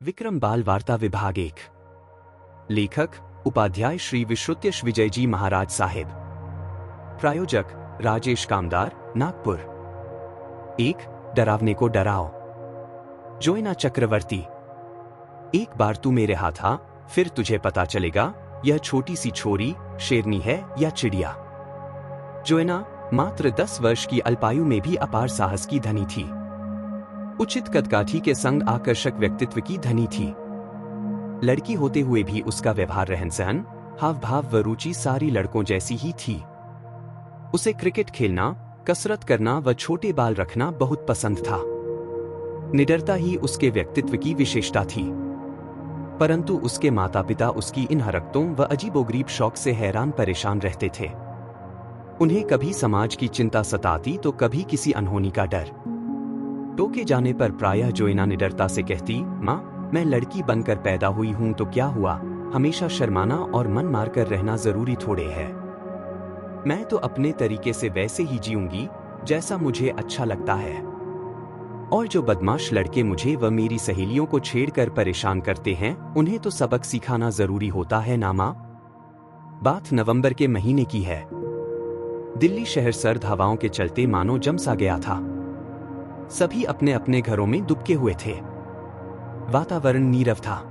विक्रम बाल वार्ता विभाग 1। लेखक उपाध्याय श्री विश्रुत्यश विजय जी महाराज साहेब। प्रायोजक राजेश कामदार, नागपुर। 1। डरावने को डराओ। जोएना चक्रवर्ती। एक बार तू मेरे हाथ आ, फिर तुझे पता चलेगा यह छोटी सी छोरी शेरनी है या चिड़िया। जोएना मात्र 10 वर्ष की अल्पायु में भी अपार साहस की धनी थी। उचित कदकाठी के संग आकर्षक व्यक्तित्व की धनी थी। लड़की होते हुए भी उसका व्यवहार, रहन सहन, हाव भाव व रुचि सारी लड़कों जैसी ही थी। उसे क्रिकेट खेलना, कसरत करना व छोटे बाल रखना बहुत पसंद था। निडरता ही उसके व्यक्तित्व की विशेषता थी। परंतु उसके माता पिता उसकी इन हरकतों व अजीबोगरीब शौक से हैरान परेशान रहते थे। उन्हें कभी समाज की चिंता सताती तो कभी किसी अनहोनी का डर। टोके जाने पर प्रायः जोएना निडरता से कहती, माँ, मैं लड़की बनकर पैदा हुई हूं तो क्या हुआ, हमेशा शर्माना और मन मारकर रहना जरूरी थोड़े है। मैं तो अपने तरीके से वैसे ही जीऊंगी जैसा मुझे अच्छा लगता है। और जो बदमाश लड़के मुझे व मेरी सहेलियों को छेड़कर परेशान करते हैं, उन्हें तो सबक सिखाना जरूरी होता है ना माँ। बात नवंबर के महीने की है। दिल्ली शहर सर्द हवाओं के चलते मानो जम सा गया था। सभी अपने अपने घरों में दुबके हुए थे। वातावरण नीरव था।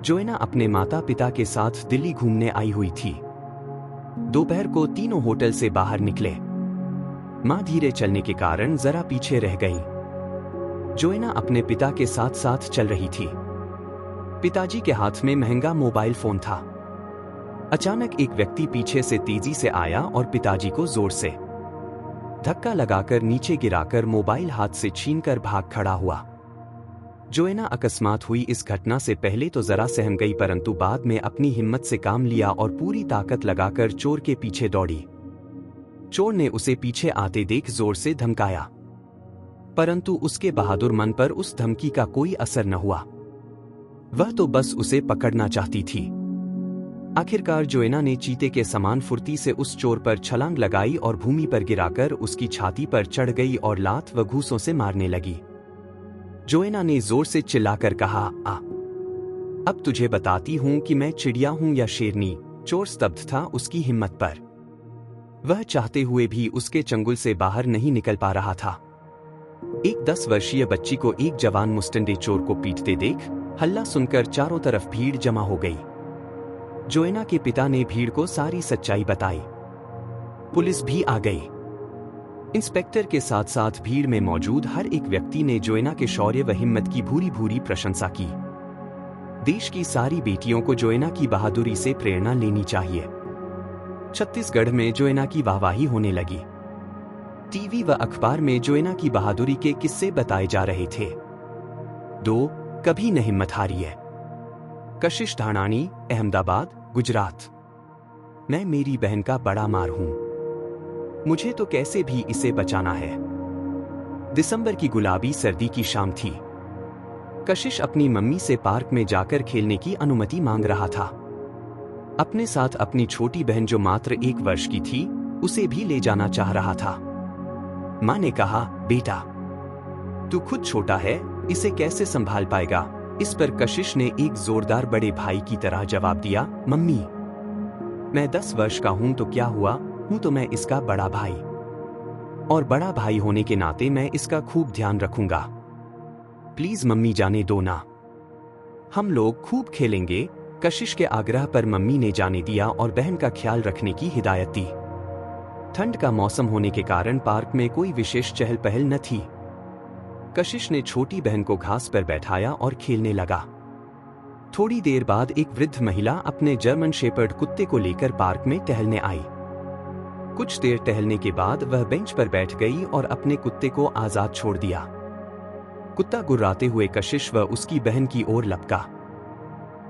जोएना अपने माता पिता के साथ दिल्ली घूमने आई हुई थी। दोपहर को तीनों होटल से बाहर निकले। मां धीरे चलने के कारण जरा पीछे रह गई। जोएना अपने पिता के साथ साथ चल रही थी। पिताजी के हाथ में महंगा मोबाइल फोन था। अचानक एक व्यक्ति पीछे से तेजी से आया और पिताजी को जोर से धक्का लगाकर नीचे गिराकर मोबाइल हाथ से छीनकर भाग खड़ा हुआ। जोएना अकस्मात हुई इस घटना से पहले तो जरा सहम गई, परंतु बाद में अपनी हिम्मत से काम लिया और पूरी ताकत लगाकर चोर के पीछे दौड़ी। चोर ने उसे पीछे आते देख जोर से धमकाया, परंतु उसके बहादुर मन पर उस धमकी का कोई असर न हुआ। वह तो बस उसे पकड़ना चाहती थी। आखिरकार जोएना ने चीते के समान फुर्ती से उस चोर पर छलांग लगाई और भूमि पर गिराकर उसकी छाती पर चढ़ गई और लात व घूंसों से मारने लगी। जोएना ने जोर से चिल्लाकर कहा, आ, अब तुझे बताती हूं कि मैं चिड़िया हूं या शेरनी। चोर स्तब्ध था उसकी हिम्मत पर। वह चाहते हुए भी उसके चंगुल से बाहर नहीं निकल पा रहा था। एक 10 वर्षीय बच्ची को एक जवान मुस्टंडे चोर को पीटते देख हल्ला सुनकर चारों तरफ भीड़ जमा हो गई। जोएना के पिता ने भीड़ को सारी सच्चाई बताई। पुलिस भी आ गई। इंस्पेक्टर के साथ साथ भीड़ में मौजूद हर एक व्यक्ति ने जोएना के शौर्य व हिम्मत की भूरी भूरी प्रशंसा की। देश की सारी बेटियों को जोएना की बहादुरी से प्रेरणा लेनी चाहिए। छत्तीसगढ़ में जोएना की वाहवाही होने लगी। टीवी व अखबार में जोएना की बहादुरी के किस्से बताए जा रहे थे। 2. कभी न हिम्मत हारिए। कशिश धानानी, अहमदाबाद, गुजरात। मैं मेरी बहन का बड़ा मार हूं। मुझे तो कैसे भी इसे बचाना है। दिसंबर की गुलाबी सर्दी की शाम थी। कशिश अपनी मम्मी से पार्क में जाकर खेलने की अनुमति मांग रहा था। अपने साथ अपनी छोटी बहन जो मात्र 1 वर्ष की थी, उसे भी ले जाना चाह रहा था। मां ने कहा, बेटा, तू खुद छोटा है, इसे कैसे संभाल पाएगा। इस पर कशिश ने एक जोरदार बड़े भाई की तरह जवाब दिया, मम्मी, मैं 10 वर्ष का हूं तो क्या हुआ, हूं तो मैं इसका बड़ा भाई, और बड़ा भाई होने के नाते मैं इसका खूब ध्यान रखूंगा। प्लीज मम्मी, जाने दो ना, हम लोग खूब खेलेंगे। कशिश के आग्रह पर मम्मी ने जाने दिया और बहन का ख्याल रखने की हिदायत दी। ठंड का मौसम होने के कारण पार्क में कोई विशेष चहल पहल न थी। कशिश ने छोटी बहन को घास पर बैठाया और खेलने लगा। थोड़ी देर बाद एक वृद्ध महिला अपने जर्मन शेपर्ड कुत्ते को लेकर पार्क में टहलने आई। कुछ देर टहलने के बाद वह बेंच पर बैठ गई और अपने कुत्ते को आजाद छोड़ दिया। कुत्ता गुर्राते हुए कशिश व उसकी बहन की ओर लपका।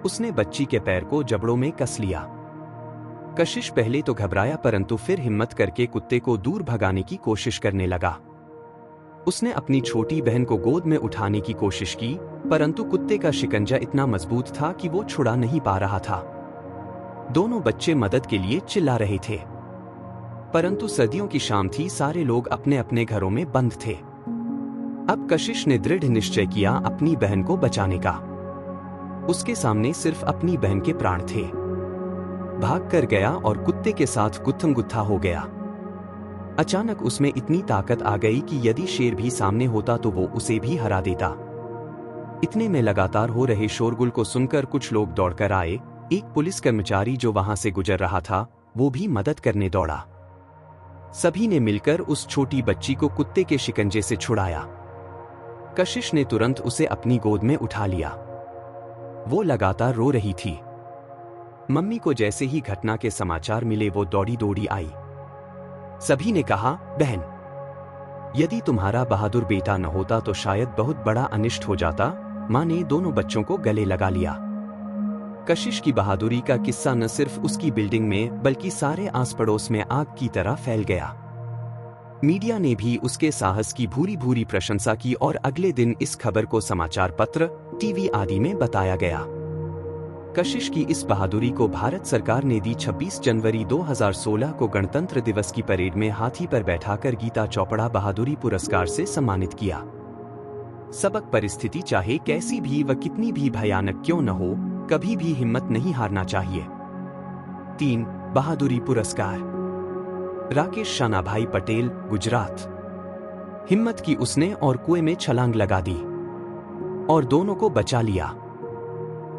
उसने बच्ची के पैर को जबड़ों में कस लिया। कशिश पहले तो घबराया, परंतु फिर हिम्मत करके कुत्ते को दूर भगाने की कोशिश करने लगा। उसने अपनी छोटी बहन को गोद में उठाने की कोशिश की, परंतु कुत्ते का शिकंजा इतना मजबूत था कि वो छुड़ा नहीं पा रहा था। दोनों बच्चे मदद के लिए चिल्ला रहे थे, परंतु सर्दियों की शाम थी, सारे लोग अपने अपने घरों में बंद थे। अब कशिश ने दृढ़ निश्चय किया अपनी बहन को बचाने का। उसके सामने सिर्फ अपनी बहन के प्राण थे। भाग कर गया और कुत्ते के साथ गुत्थम गुत्था हो गया। अचानक उसमें इतनी ताकत आ गई कि यदि शेर भी सामने होता तो वो उसे भी हरा देता। इतने में लगातार हो रहे शोरगुल को सुनकर कुछ लोग दौड़कर आए। एक पुलिस कर्मचारी जो वहां से गुजर रहा था वो भी मदद करने दौड़ा। सभी ने मिलकर उस छोटी बच्ची को कुत्ते के शिकंजे से छुड़ाया। कशिश ने तुरंत उसे अपनी गोद में उठा लिया। वो लगातार रो रही थी। मम्मी को जैसे ही घटना के समाचार मिले वो दौड़ी दौड़ी आई। सभी ने कहा, बहन, यदि तुम्हारा बहादुर बेटा न होता तो शायद बहुत बड़ा अनिष्ट हो जाता। मां ने दोनों बच्चों को गले लगा लिया। कशिश की बहादुरी का किस्सा न सिर्फ उसकी बिल्डिंग में बल्कि सारे आस पड़ोस में आग की तरह फैल गया। मीडिया ने भी उसके साहस की भूरी भूरी प्रशंसा की और अगले दिन इस खबर को समाचार पत्र, टीवी आदि में बताया गया। कशिश की इस बहादुरी को भारत सरकार ने दी 26 जनवरी 2016 को गणतंत्र दिवस की परेड में हाथी पर बैठाकर गीता चोपड़ा बहादुरी पुरस्कार से सम्मानित किया। सबक परिस्थिति चाहे कैसी भी व कितनी भी भयानक क्यों न हो, कभी भी हिम्मत नहीं हारना चाहिए। 3 बहादुरी पुरस्कार। राकेश शानाभाई पटेल, गुजरात। हिम्मत की उसने और कुएं में छलांग लगा दी और दोनों को बचा लिया।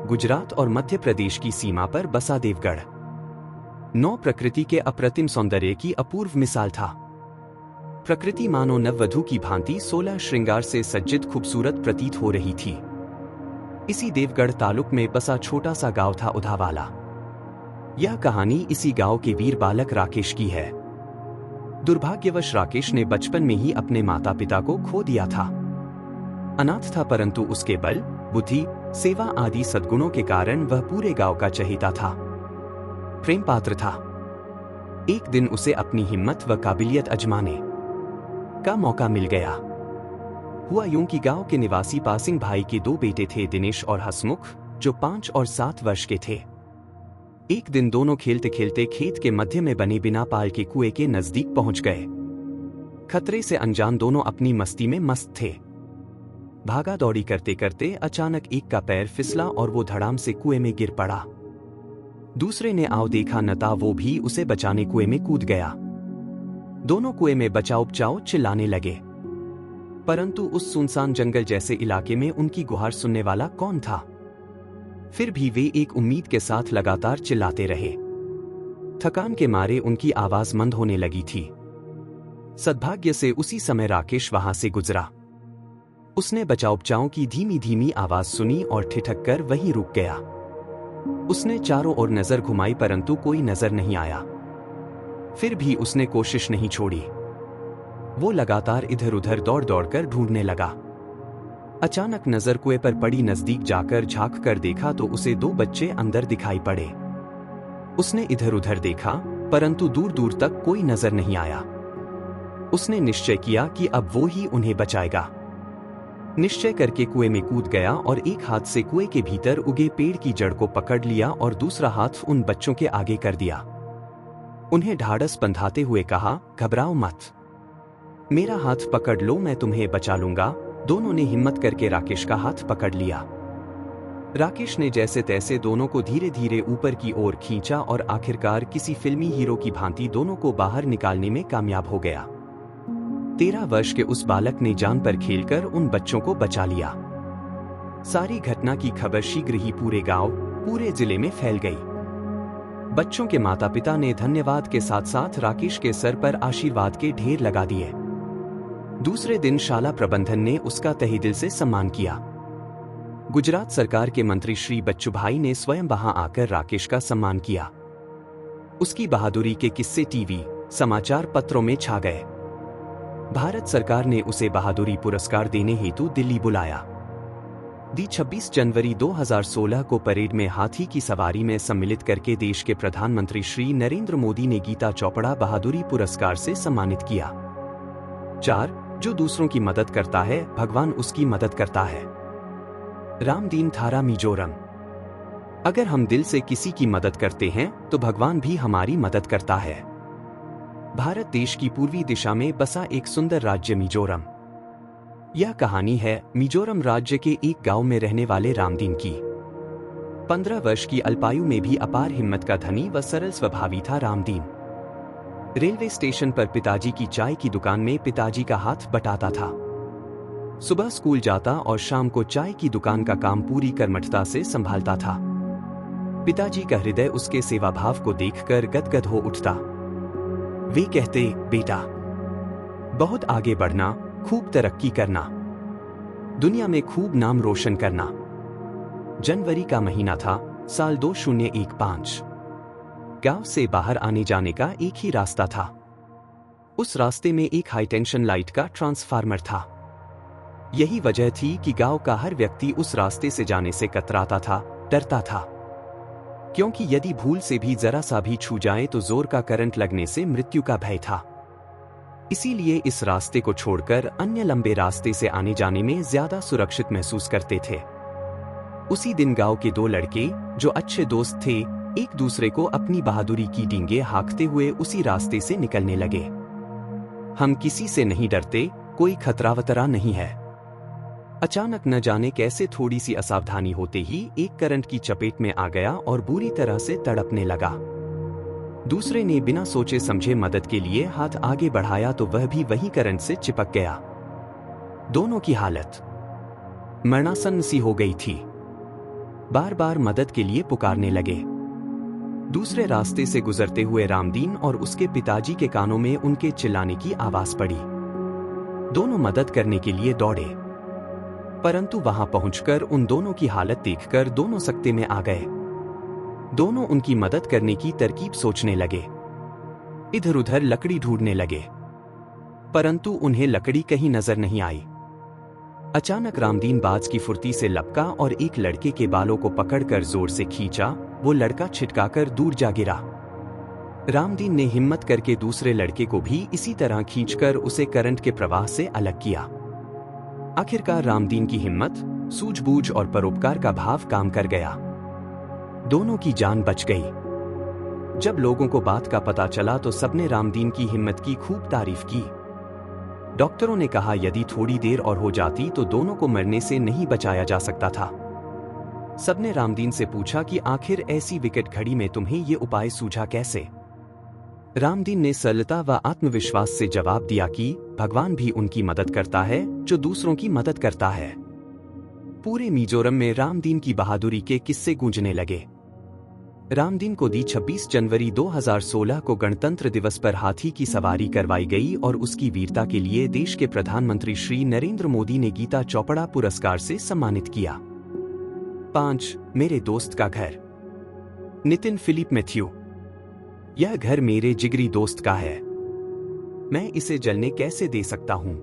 गुजरात और मध्य प्रदेश की सीमा पर बसा देवगढ़ 9 प्रकृति के अप्रतिम सौंदर्य की अपूर्व मिसाल था। प्रकृति मानो नववधू की भांति 16 श्रृंगार से सज्जित खूबसूरत प्रतीत हो रही थी। इसी देवगढ़ तालुक में बसा छोटा सा गांव था उधावाला। यह कहानी इसी गांव के वीर बालक राकेश की है। दुर्भाग्यवश राकेश ने बचपन में ही अपने माता पिता को खो दिया था। अनाथ था परंतु उसके बल, बुद्धि, सेवा आदि सद्गुणों के कारण वह पूरे गांव का चहेता था, प्रेम पात्र था। एक दिन उसे अपनी हिम्मत व काबिलियत आजमाने का मौका मिल गया। हुआ यूं कि गांव के निवासी पासिंग भाई के 2 बेटे थे, दिनेश और हसमुख, जो 5 और 7 वर्ष के थे। एक दिन दोनों खेलते खेलते खेत के मध्य में बने बिना पाल के कुएं के नजदीक पहुंच गए। खतरे से अनजान दोनों अपनी मस्ती में मस्त थे। भागा दौड़ी करते करते अचानक एक का पैर फिसला और वो धड़ाम से कुएं में गिर पड़ा। दूसरे ने आओ देखा न था, वो भी उसे बचाने कुएं में कूद गया। दोनों कुएं में बचाओ बचाओ चिल्लाने लगे, परंतु उस सुनसान जंगल जैसे इलाके में उनकी गुहार सुनने वाला कौन था। फिर भी वे एक उम्मीद के साथ लगातार चिल्लाते रहे। थकान के मारे उनकी आवाज मंद होने लगी थी। सद्भाग्य से उसी समय राकेश वहां से गुजरा। उसने बचाओ बचाओ की धीमी धीमी आवाज सुनी और ठिठक कर वहीं रुक गया। उसने चारों ओर नजर घुमाई परंतु कोई नजर नहीं आया। फिर भी उसने कोशिश नहीं छोड़ी। वो लगातार इधर उधर दौड़ दौड़ कर ढूंढने लगा। अचानक नजर कुएं पर पड़ी। नजदीक जाकर झांक कर देखा तो उसे 2 बच्चे अंदर दिखाई पड़े। उसने इधर उधर देखा परंतु दूर दूर तक कोई नजर नहीं आया। उसने निश्चय किया कि अब वो ही उन्हें बचाएगा। निश्चय करके कुएं में कूद गया और एक हाथ से कुएं के भीतर उगे पेड़ की जड़ को पकड़ लिया और दूसरा हाथ उन बच्चों के आगे कर दिया। उन्हें ढाढ़स बंधाते हुए कहा, घबराओ मत, मेरा हाथ पकड़ लो, मैं तुम्हें बचा लूंगा। दोनों ने हिम्मत करके राकेश का हाथ पकड़ लिया। राकेश ने जैसे तैसे दोनों को धीरे धीरे ऊपर की ओर खींचा और आखिरकार किसी फिल्मी हीरो की भांति दोनों को बाहर निकालने में कामयाब हो गया। 13 वर्ष के उस बालक ने जान पर खेलकर उन बच्चों को बचा लिया। सारी घटना की खबर शीघ्र ही पूरे गांव, पूरे जिले में फैल गई। बच्चों के माता पिता ने धन्यवाद के साथ साथ राकेश के सर पर आशीर्वाद के ढेर लगा दिए। दूसरे दिन शाला प्रबंधन ने उसका तहे दिल से सम्मान किया। गुजरात सरकार के मंत्री श्री बच्चूभाई ने स्वयं वहां आकर राकेश का सम्मान किया। उसकी बहादुरी के किस्से टीवी, समाचार पत्रों में छा गए। भारत सरकार ने उसे बहादुरी पुरस्कार देने हेतु दिल्ली बुलाया। 26 जनवरी 2016 को परेड में हाथी की सवारी में सम्मिलित करके देश के प्रधानमंत्री श्री नरेंद्र मोदी ने गीता चोपड़ा बहादुरी पुरस्कार से सम्मानित किया। 4 जो दूसरों की मदद करता है, भगवान उसकी मदद करता है। रामदीन थारा, मिजोरम। अगर हम दिल से किसी की मदद करते हैं तो भगवान भी हमारी मदद करता है। भारत देश की पूर्वी दिशा में बसा एक सुंदर राज्य मिजोरम। यह कहानी है मिजोरम राज्य के एक गांव में रहने वाले रामदीन की। 15 वर्ष की अल्पायु में भी अपार हिम्मत का धनी व सरल स्वभावी था रामदीन। रेलवे स्टेशन पर पिताजी की चाय की दुकान में पिताजी का हाथ बटाता था। सुबह स्कूल जाता और शाम को चाय की दुकान का काम पूरी कर्मठता से संभालता था। पिताजी का हृदय उसके सेवाभाव को देखकर गदगद हो उठता। वे कहते, बेटा, बहुत आगे बढ़ना, खूब तरक्की करना, दुनिया में खूब नाम रोशन करना। जनवरी का महीना था, साल 2015। गांव से बाहर आने जाने का एक ही रास्ता था। उस रास्ते में एक हाई टेंशन लाइट का ट्रांसफार्मर था। यही वजह थी कि गांव का हर व्यक्ति उस रास्ते से जाने से कतराता था, डरता था, क्योंकि यदि भूल से भी जरा सा भी छू जाए तो जोर का करंट लगने से मृत्यु का भय था। इसीलिए इस रास्ते को छोड़कर अन्य लंबे रास्ते से आने जाने में ज्यादा सुरक्षित महसूस करते थे। उसी दिन गांव के 2 लड़के, जो अच्छे दोस्त थे, एक दूसरे को अपनी बहादुरी की डींगे हाँकते हुए उसी रास्ते से निकलने लगे। हम किसी से नहीं डरते, कोई खतरा वतरा नहीं है। अचानक न जाने कैसे थोड़ी सी असावधानी होते ही एक करंट की चपेट में आ गया और बुरी तरह से तड़पने लगा। दूसरे ने बिना सोचे समझे मदद के लिए हाथ आगे बढ़ाया तो वह भी वही करंट से चिपक गया। दोनों की हालत मरणासन सी हो गई थी। बार बार मदद के लिए पुकारने लगे। दूसरे रास्ते से गुजरते हुए रामदीन और उसके पिताजी के कानों में उनके चिल्लाने की आवाज पड़ी। दोनों मदद करने के लिए दौड़े, परंतु वहां पहुंचकर उन दोनों की हालत देखकर दोनों सकते में आ गए। दोनों उनकी मदद करने की तरकीब सोचने लगे। इधर उधर लकड़ी ढूंढने लगे, परंतु उन्हें लकड़ी कहीं नजर नहीं आई। अचानक रामदीन बाज की फुर्ती से लपका और एक लड़के के बालों को पकड़कर जोर से खींचा। वो लड़का छिटकाकर दूर जा गिरा। रामदीन ने हिम्मत करके दूसरे लड़के को भी इसी तरह खींचकर उसे करंट के प्रवाह से अलग किया। आखिरकार रामदीन की हिम्मत, सूझबूझ और परोपकार का भाव काम कर गया। दोनों की जान बच गई। जब लोगों को बात का पता चला तो सबने रामदीन की हिम्मत की खूब तारीफ की। डॉक्टरों ने कहा यदि थोड़ी देर और हो जाती तो दोनों को मरने से नहीं बचाया जा सकता था। सबने रामदीन से पूछा कि आखिर ऐसी विकट घड़ी में तुम्हें ये उपाय सूझा कैसे? रामदीन ने सरलता व आत्मविश्वास से जवाब दिया कि भगवान भी उनकी मदद करता है जो दूसरों की मदद करता है। पूरे मिजोरम में रामदीन की बहादुरी के किस्से गूंजने लगे। रामदीन को दी 26 जनवरी 2016 को गणतंत्र दिवस पर हाथी की सवारी करवाई गई और उसकी वीरता के लिए देश के प्रधानमंत्री श्री नरेंद्र मोदी ने गीता चोपड़ा पुरस्कार से सम्मानित किया। 5. मेरे दोस्त का घर। Nitin Philip Matthew. यह घर मेरे जिगरी दोस्त का है। मैं इसे जलने कैसे दे सकता हूं?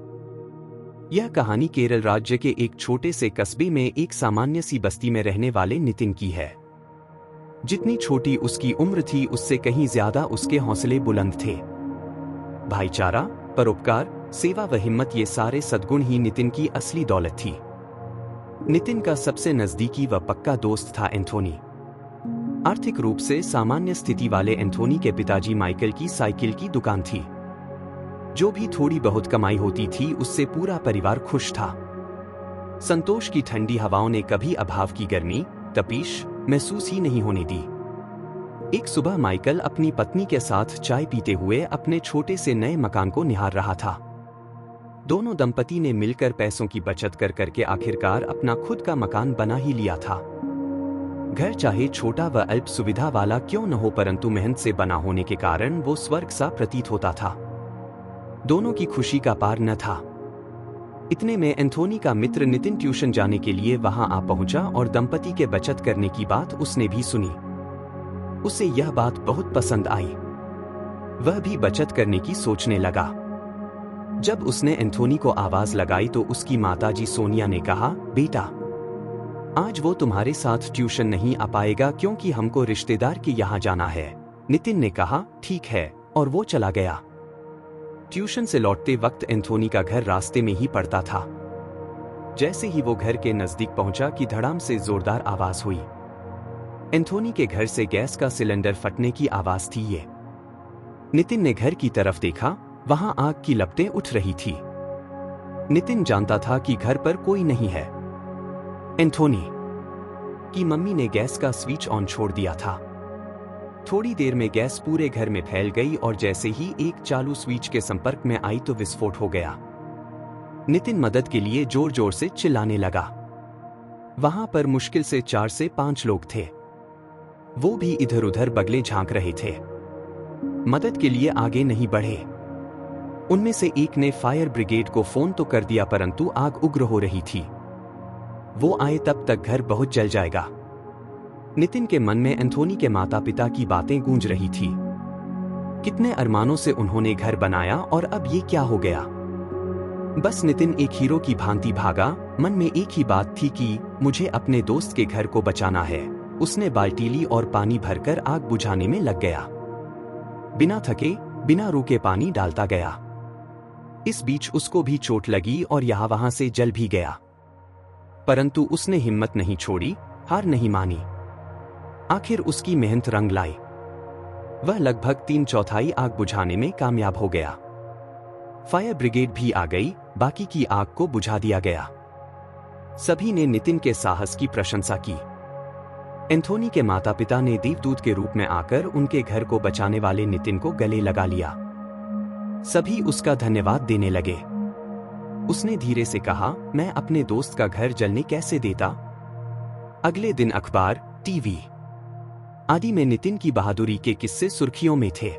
यह कहानी केरल राज्य के एक छोटे से कस्बे में एक सामान्य सी बस्ती में रहने वाले नितिन की है। जितनी छोटी उसकी उम्र थी उससे कहीं ज्यादा उसके हौसले बुलंद थे। भाईचारा, परोपकार, सेवा व हिम्मत ये सारे सद्गुण ही नितिन की असली दौलत थी। नितिन का सबसे नजदीकी व पक्का दोस्त था एंथोनी। आर्थिक रूप से सामान्य स्थिति वाले एंथोनी के पिताजी माइकल की साइकिल की दुकान थी। जो भी थोड़ी बहुत कमाई होती थी उससे पूरा परिवार खुश था। संतोष की ठंडी हवाओं ने कभी अभाव की गर्मी, तपीश महसूस ही नहीं होने दी। एक सुबह माइकल अपनी पत्नी के साथ चाय पीते हुए अपने छोटे से नए मकान को निहार रहा था। दोनों दंपति ने मिलकर पैसों की बचत कर करके आखिरकार अपना खुद का मकान बना ही लिया था। घर चाहे छोटा व अल्प सुविधा वाला क्यों न हो, परंतु मेहनत से बना होने के कारण वो स्वर्ग सा प्रतीत होता था। दोनों की खुशी का पार न था। इतने में एंथोनी का मित्र नितिन ट्यूशन जाने के लिए वहां आ पहुंचा और दंपति के बचत करने की बात उसने भी सुनी। उसे यह बात बहुत पसंद आई। वह भी बचत करने की सोचने लगा। जब उसने एंथोनी को आवाज लगाई तो उसकी माताजी सोनिया ने कहा, बेटा, आज वो तुम्हारे साथ ट्यूशन नहीं आ पाएगा क्योंकि हमको रिश्तेदार के यहाँ जाना है। नितिन ने कहा, ठीक है, और वो चला गया। ट्यूशन से लौटते वक्त एंथोनी का घर रास्ते में ही पड़ता था। जैसे ही वो घर के नजदीक पहुंचा कि धड़ाम से जोरदार आवाज हुई। एंथोनी के घर से गैस का सिलेंडर फटने की आवाज थी ये। नितिन ने घर की तरफ देखा, वहां आग की लपटें उठ रही थी। नितिन जानता था कि घर पर कोई नहीं है। एंथोनी कि मम्मी ने गैस का स्विच ऑन छोड़ दिया था। थोड़ी देर में गैस पूरे घर में फैल गई और जैसे ही एक चालू स्विच के संपर्क में आई तो विस्फोट हो गया। नितिन मदद के लिए जोर जोर से चिल्लाने लगा। वहां पर मुश्किल से 4 से 5 लोग थे। वो भी इधर उधर बगले झांक रहे थे, मदद के लिए आगे नहीं बढ़े। उनमें से एक ने फायर ब्रिगेड को फोन तो कर दिया, परंतु आग उग्र हो रही थी। वो आए तब तक घर बहुत जल जाएगा। नितिन के मन में एंथोनी के माता पिता की बातें गूंज रही थी। कितने अरमानों से उन्होंने घर बनाया और अब ये क्या हो गया। बस नितिन एक हीरो की भांति भागा। मन में एक ही बात थी कि मुझे अपने दोस्त के घर को बचाना है। उसने बाल्टी ली और पानी भरकर आग बुझाने में लग गया। बिना थके, बिना रुके पानी डालता गया। इस बीच उसको भी चोट लगी और यहां वहां से जल भी गया, परंतु उसने हिम्मत नहीं छोड़ी, हार नहीं मानी। आखिर उसकी मेहनत रंग लाई। वह लगभग 3/4 आग बुझाने में कामयाब हो गया। फायर ब्रिगेड भी आ गई, बाकी की आग को बुझा दिया गया। सभी ने नितिन के साहस की प्रशंसा की। एंथोनी के माता पिता ने देवदूत के रूप में आकर उनके घर को बचाने वाले नितिन को गले लगा लिया। सभी उसका धन्यवाद देने लगे। उसने धीरे से कहा, मैं अपने दोस्त का घर जलने कैसे देता। अगले दिन अखबार, टीवी आदि में नितिन की बहादुरी के किस्से सुर्खियों में थे।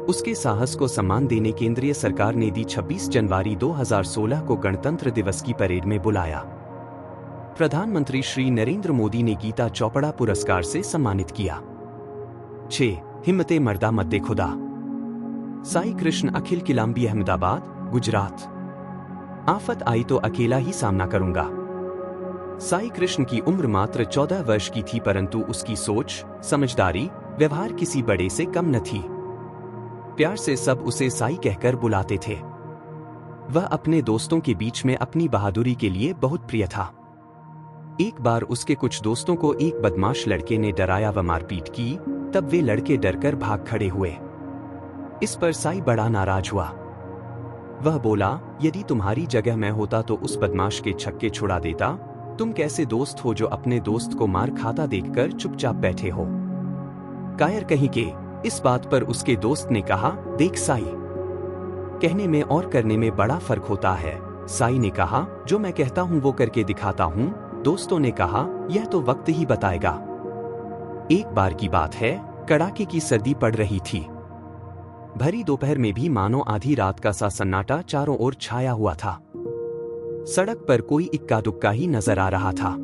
उसके साहस को सम्मान देने केंद्रीय सरकार ने दी 26 जनवरी 2016 को गणतंत्र दिवस की परेड में बुलाया। प्रधानमंत्री श्री नरेंद्र मोदी ने गीता चोपड़ा पुरस्कार से सम्मानित किया। 6. हिम्मते मर्दा मद्दे खुदा। साई कृष्ण अखिल किलाम्बी, अहमदाबाद, गुजरात। आफत आई तो अकेला ही सामना करूंगा। साई कृष्ण की उम्र मात्र 14 वर्ष की थी, परंतु उसकी सोच, समझदारी, व्यवहार किसी बड़े से कम न थी। प्यार से सब उसे साई कहकर बुलाते थे। वह अपने दोस्तों के बीच में अपनी बहादुरी के लिए बहुत प्रिय था। एक बार उसके कुछ दोस्तों को एक बदमाश लड़के ने डराया व मारपीट की, तब वे लड़के डरकर भाग खड़े हुए। इस पर साई बड़ा नाराज हुआ। वह बोला, यदि तुम्हारी जगह मैं होता तो उस बदमाश के छक्के छुड़ा देता। तुम कैसे दोस्त हो जो अपने दोस्त को मार खाता देखकर चुपचाप बैठे हो। कायर कहीं के। इस बात पर उसके दोस्त ने कहा, देख साई, कहने में और करने में बड़ा फर्क होता है। साई ने कहा, जो मैं कहता हूं वो करके दिखाता हूं। दोस्तों ने कहा, यह तो वक्त ही बताएगा। एक बार की बात है, कड़ाके की सर्दी पड़ रही थी। भरी दोपहर में भी मानो आधी रात का सा सन्नाटा चारों ओर छाया हुआ था। सड़क पर कोई इक्का दुक्का ही नजर आ रहा था।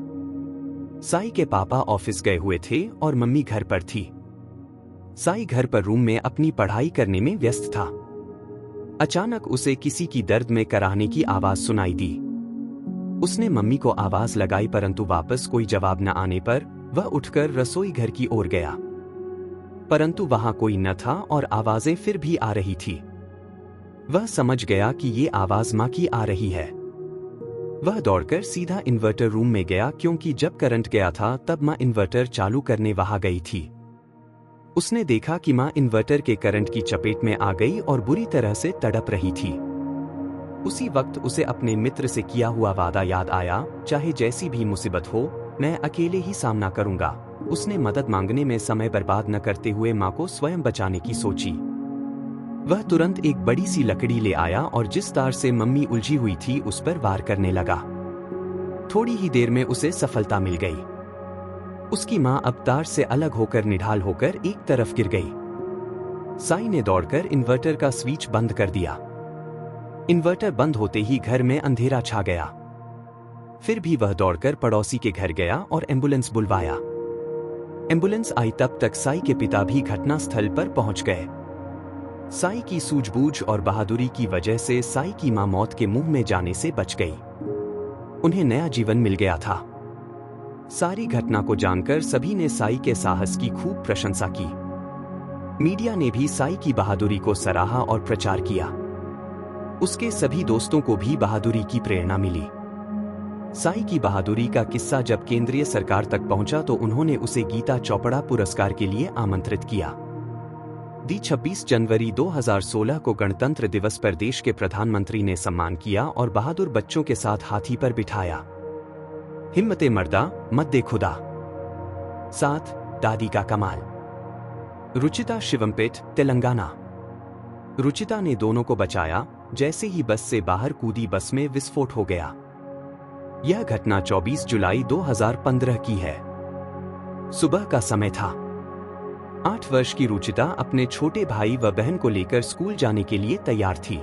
साई के पापा ऑफिस गए हुए थे और मम्मी घर पर थी। साई घर पर रूम में अपनी पढ़ाई करने में व्यस्त था। अचानक उसे किसी की दर्द में कराहने की आवाज सुनाई दी। उसने मम्मी को आवाज लगाई, परंतु वापस कोई जवाब न आने पर वह उठकर रसोई घर की ओर गया, परंतु वहां कोई न था और आवाजें फिर भी आ रही थी। वह समझ गया कि ये आवाज मां की आ रही है। वह दौड़कर सीधा इन्वर्टर रूम में गया, क्योंकि जब करंट गया था तब मां इन्वर्टर चालू करने वहां गई थी। उसने देखा कि मां इन्वर्टर के करंट की चपेट में आ गई और बुरी तरह से तड़प रही थी। उसी वक्त उसे अपने मित्र से किया हुआ वादा याद आया, चाहे जैसी भी मुसीबत हो, मैं अकेले ही सामना करूंगा। उसने मदद मांगने में समय बर्बाद न करते हुए मां को स्वयं बचाने की सोची। वह तुरंत एक बड़ी सी लकड़ी ले आया और जिस तार से मम्मी उलझी हुई थी उस पर वार करने लगा। थोड़ी ही देर में उसे सफलता मिल गई। उसकी मां अब तार से अलग होकर निढाल होकर एक तरफ गिर गई। साई ने दौड़कर इन्वर्टर का स्विच बंद कर दिया। इन्वर्टर बंद होते ही घर में अंधेरा छा गया। फिर भी वह दौड़कर पड़ोसी के घर गया और एम्बुलेंस बुलवाया। एम्बुलेंस आई तब तक साई के पिता भी घटनास्थल पर पहुंच गए। साई की सूझबूझ और बहादुरी की वजह से साई की मां मौत के मुंह में जाने से बच गई। उन्हें नया जीवन मिल गया था। सारी घटना को जानकर सभी ने साई के साहस की खूब प्रशंसा की। मीडिया ने भी साई की बहादुरी को सराहा और प्रचार किया। उसके सभी दोस्तों को भी बहादुरी की प्रेरणा मिली। साई की बहादुरी का किस्सा जब केंद्रीय सरकार तक पहुंचा तो उन्होंने उसे गीता चोपड़ा पुरस्कार के लिए आमंत्रित किया। 26 जनवरी 2016 को गणतंत्र दिवस पर देश के प्रधानमंत्री ने सम्मान किया और बहादुर बच्चों के साथ हाथी पर बिठाया। हिम्मते मर्दा मत दे खुदा। 7 दादी का कमाल। रुचिता शिवमपेट, तेलंगाना। रुचिता ने दोनों को बचाया। जैसे ही बस से बाहर कूदी, बस में विस्फोट हो गया। यह घटना 24 जुलाई 2015 की है। सुबह का समय था। 8 वर्ष की रुचिता अपने छोटे भाई व बहन को लेकर स्कूल जाने के लिए तैयार थी।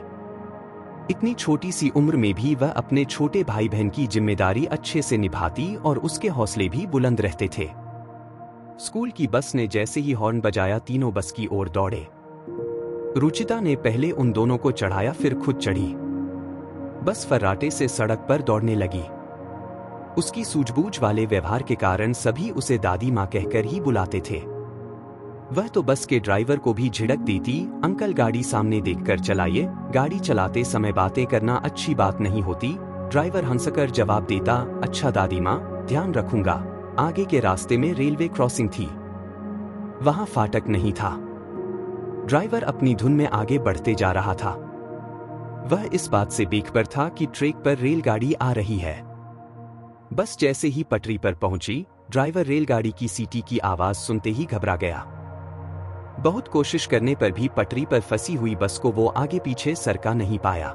इतनी छोटी सी उम्र में भी वह अपने छोटे भाई बहन की जिम्मेदारी अच्छे से निभाती और उसके हौसले भी बुलंद रहते थे। स्कूल की बस ने जैसे ही हॉर्न बजाया, तीनों बस की ओर दौड़े। रुचिता ने पहले उन दोनों को चढ़ाया, फिर खुद चढ़ी। बस फर्राटे से सड़क पर दौड़ने लगी। उसकी सूझबूझ वाले व्यवहार के कारण सभी उसे दादी माँ कहकर ही बुलाते थे। वह तो बस के ड्राइवर को भी झिड़क देती, अंकल गाड़ी सामने देखकर चलाइए, गाड़ी चलाते समय बातें करना अच्छी बात नहीं होती। ड्राइवर हंसकर जवाब देता, अच्छा दादी माँ, ध्यान रखूंगा। आगे के रास्ते में रेलवे क्रॉसिंग थी, वहां फाटक नहीं था। ड्राइवर अपनी धुन में आगे बढ़ते जा रहा था। वह इस बात से बेखबर था कि ट्रैक पर रेलगाड़ी आ रही है। बस जैसे ही पटरी पर पहुंची, ड्राइवर रेलगाड़ी की सीटी की आवाज सुनते ही घबरा गया। बहुत कोशिश करने पर भी पटरी पर फंसी हुई बस को वो आगे पीछे सरका नहीं पाया।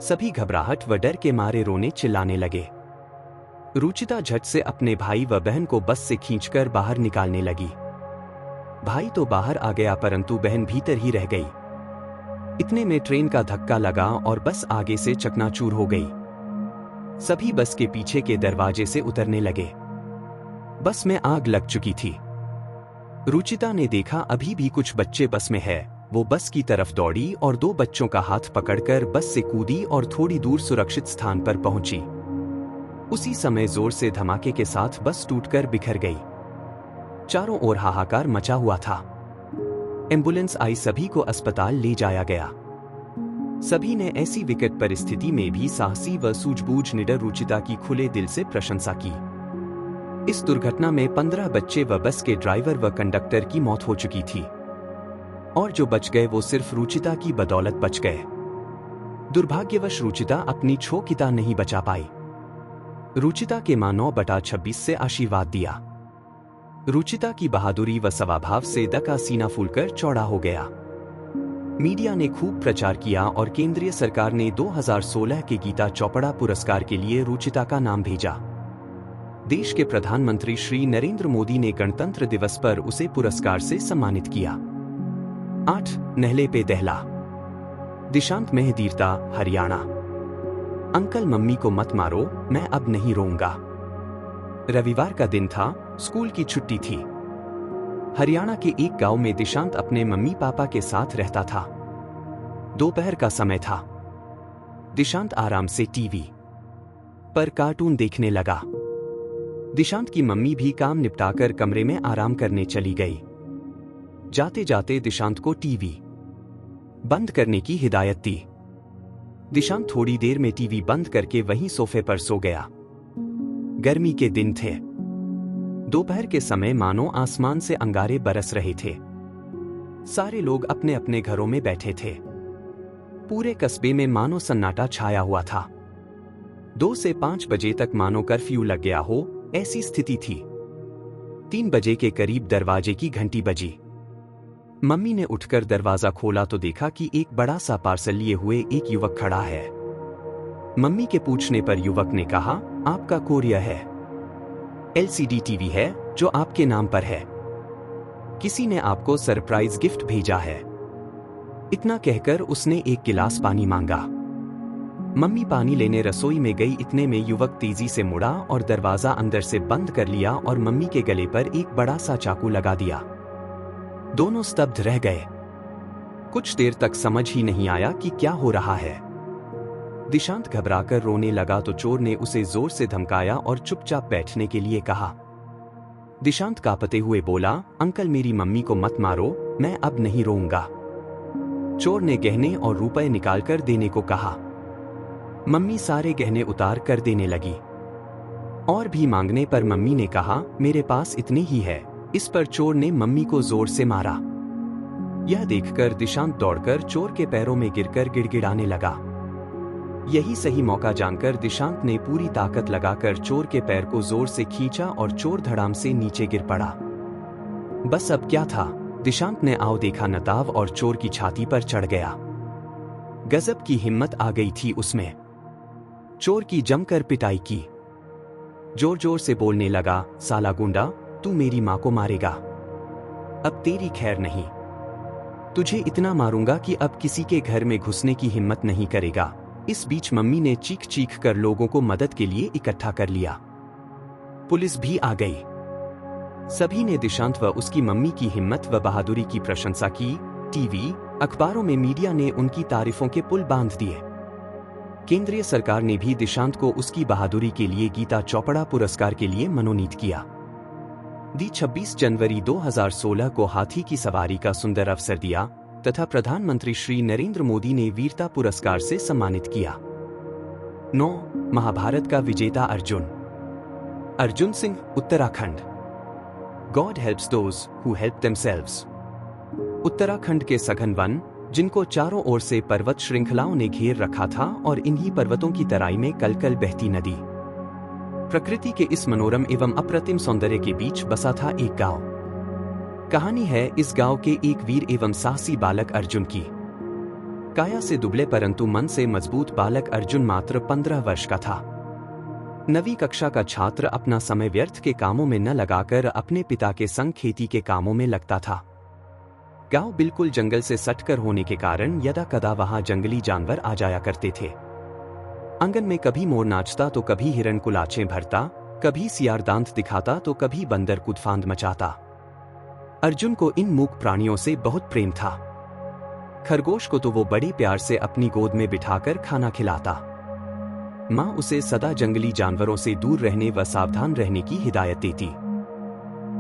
सभी घबराहट व डर के मारे रोने चिल्लाने लगे। रुचिता झट से अपने भाई व बहन को बस से खींचकर बाहर निकालने लगी। भाई तो बाहर आ गया, परंतु बहन भीतर ही रह गई। इतने में ट्रेन का धक्का लगा और बस आगे से चकनाचूर हो गई। सभी बस के पीछे के दरवाजे से उतरने लगे। बस में आग लग चुकी थी। रुचिता ने देखा अभी भी कुछ बच्चे बस में है। वो बस की तरफ दौड़ी और 2 बच्चों का हाथ पकड़कर बस से कूदी और थोड़ी दूर सुरक्षित स्थान पर पहुंची। उसी समय जोर से धमाके के साथ बस टूटकर बिखर गई। चारों ओर हाहाकार मचा हुआ था। एम्बुलेंस आई, सभी को अस्पताल ले जाया गया। सभी ने ऐसी विकट परिस्थिति में भी साहसी व सूझबूझ निडर रुचिता की खुले दिल से प्रशंसा की। इस दुर्घटना में 15 बच्चे व बस के ड्राइवर व कंडक्टर की मौत हो चुकी थी, और जो बच गए वो सिर्फ रुचिता की बदौलत बच गए। दुर्भाग्यवश रुचिता अपनी छोकिता नहीं बचा पाई। रुचिता के मां 9/26 से आशीर्वाद दिया। रुचिता की बहादुरी व स्वभाव से द का सीना फूलकर चौड़ा हो गया। मीडिया ने खूब प्रचार किया और केंद्रीय सरकार ने 2016 के गीता चोपड़ा पुरस्कार के लिए रुचिता का नाम भेजा। देश के प्रधानमंत्री श्री नरेंद्र मोदी ने गणतंत्र दिवस पर उसे पुरस्कार से सम्मानित किया। 8 नहले पे दहला। दिशांत मेहदीरता, हरियाणा। अंकल मम्मी को मत मारो, मैं अब नहीं रोऊंगा। रविवार का दिन था, स्कूल की छुट्टी थी। हरियाणा के एक गांव में दिशांत अपने मम्मी पापा के साथ रहता था। दोपहर का समय था। दिशांत आराम से टीवी पर कार्टून देखने लगा। दिशांत की मम्मी भी काम निपटाकर कमरे में आराम करने चली गई। जाते जाते दिशांत को टीवी बंद करने की हिदायत दी। दिशांत थोड़ी देर में टीवी बंद करके वहीं सोफे पर सो गया। गर्मी के दिन थे। दोपहर के समय मानो आसमान से अंगारे बरस रहे थे। सारे लोग अपने अपने घरों में बैठे थे। पूरे कस्बे में मानो सन्नाटा छाया हुआ था। 2 से 5 बजे तक मानो कर्फ्यू लग गया हो, ऐसी स्थिति थी। 3 बजे के करीब दरवाजे की घंटी बजी। मम्मी ने उठकर दरवाजा खोला तो देखा कि एक बड़ा सा पार्सल लिए हुए एक युवक खड़ा है। मम्मी के पूछने पर युवक ने कहा, आपका कोरियर है। LCD टीवी है जो आपके नाम पर है। किसी ने आपको सरप्राइज गिफ्ट भेजा है। इतना कहकर उसने एक गिलास पानी मांगा। मम्मी पानी लेने रसोई में गई। इतने में युवक तेजी से मुड़ा और दरवाजा अंदर से बंद कर लिया और मम्मी के गले पर एक बड़ा सा चाकू लगा दिया। दोनों स्तब्ध रह गए। कुछ देर तक समझ ही नहीं आया कि क्या हो रहा है। दिशांत घबराकर रोने लगा तो चोर ने उसे जोर से धमकाया और चुपचाप बैठने के लिए कहा। दिशांत कांपते हुए बोला, अंकल मेरी मम्मी को मत मारो, मैं अब नहीं रोऊंगा। चोर ने गहने और रुपए निकालकर देने को कहा। मम्मी सारे गहने उतार कर देने लगी। और भी मांगने पर मम्मी ने कहा, मेरे पास इतने ही है। इस पर चोर ने मम्मी को जोर से मारा। यह देखकर दिशांत दौड़कर चोर के पैरों में गिरकर गिड़गिड़ाने लगा। यही सही मौका जानकर दिशांत ने पूरी ताकत लगाकर चोर के पैर को जोर से खींचा और चोर धड़ाम से नीचे गिर पड़ा। बस अब क्या था, दिशांत ने आओ देखा नताब और चोर की छाती पर चढ़ गया। गजब की हिम्मत आ गई थी उसमें। चोर की जमकर पिटाई की, जोर जोर से बोलने लगा, साला गुंडा, तू मेरी मां को मारेगा, अब तेरी खैर नहीं, तुझे इतना मारूंगा कि अब किसी के घर में घुसने की हिम्मत नहीं करेगा। इस बीच मम्मी ने चीख चीख कर लोगों को मदद के लिए इकट्ठा कर लिया। पुलिस भी आ गई। सभी ने दिशांत व उसकी मम्मी की हिम्मत व बहादुरी की प्रशंसा की। टीवी, अखबारों में मीडिया ने उनकी तारीफों के पुल बांध दिए। केंद्रीय सरकार ने भी दिशांत को उसकी बहादुरी के लिए गीता चोपड़ा पुरस्कार के लिए मनोनीत किया। 26 जनवरी 2016 को हाथी की सवारी का सुंदर अवसर दिया तथा प्रधानमंत्री श्री नरेंद्र मोदी ने वीरता पुरस्कार से सम्मानित किया। 9. महाभारत का विजेता Arjun. Arjun Singh, Uttarakhand. God helps those who help themselves. Uttarakhand के सघन वन, जिनको चारों ओर से पर्वत श्रृंखलाओं ने घेर रखा था, और इन्हीं पर्वतों की तराई में कलकल बहती नदी। प्रकृति के इस मनोरम एवं अप्रतिम सौंदर्य के बीच बसा था एक गांव। कहानी है इस गांव के एक वीर एवं साहसी बालक अर्जुन की। काया से दुबले परंतु मन से मजबूत बालक अर्जुन मात्र 15 वर्ष का था। 9वीं कक्षा का छात्र अपना समय व्यर्थ के कामों में न लगाकर अपने पिता के संग खेती के कामों में लगता था। गांव बिल्कुल जंगल से सटकर होने के कारण यदा कदा वहां जंगली जानवर आ जाया करते थे। आंगन में कभी मोर नाचता तो कभी हिरण कुलाचें भरता, कभी सियार दांत दिखाता तो कभी बंदर कूदफांद मचाता। अर्जुन को इन मूक प्राणियों से बहुत प्रेम था। खरगोश को तो वो बड़े प्यार से अपनी गोद में बिठाकर खाना खिलाता। मां उसे सदा जंगली जानवरों से दूर रहने व सावधान रहने की हिदायत देती।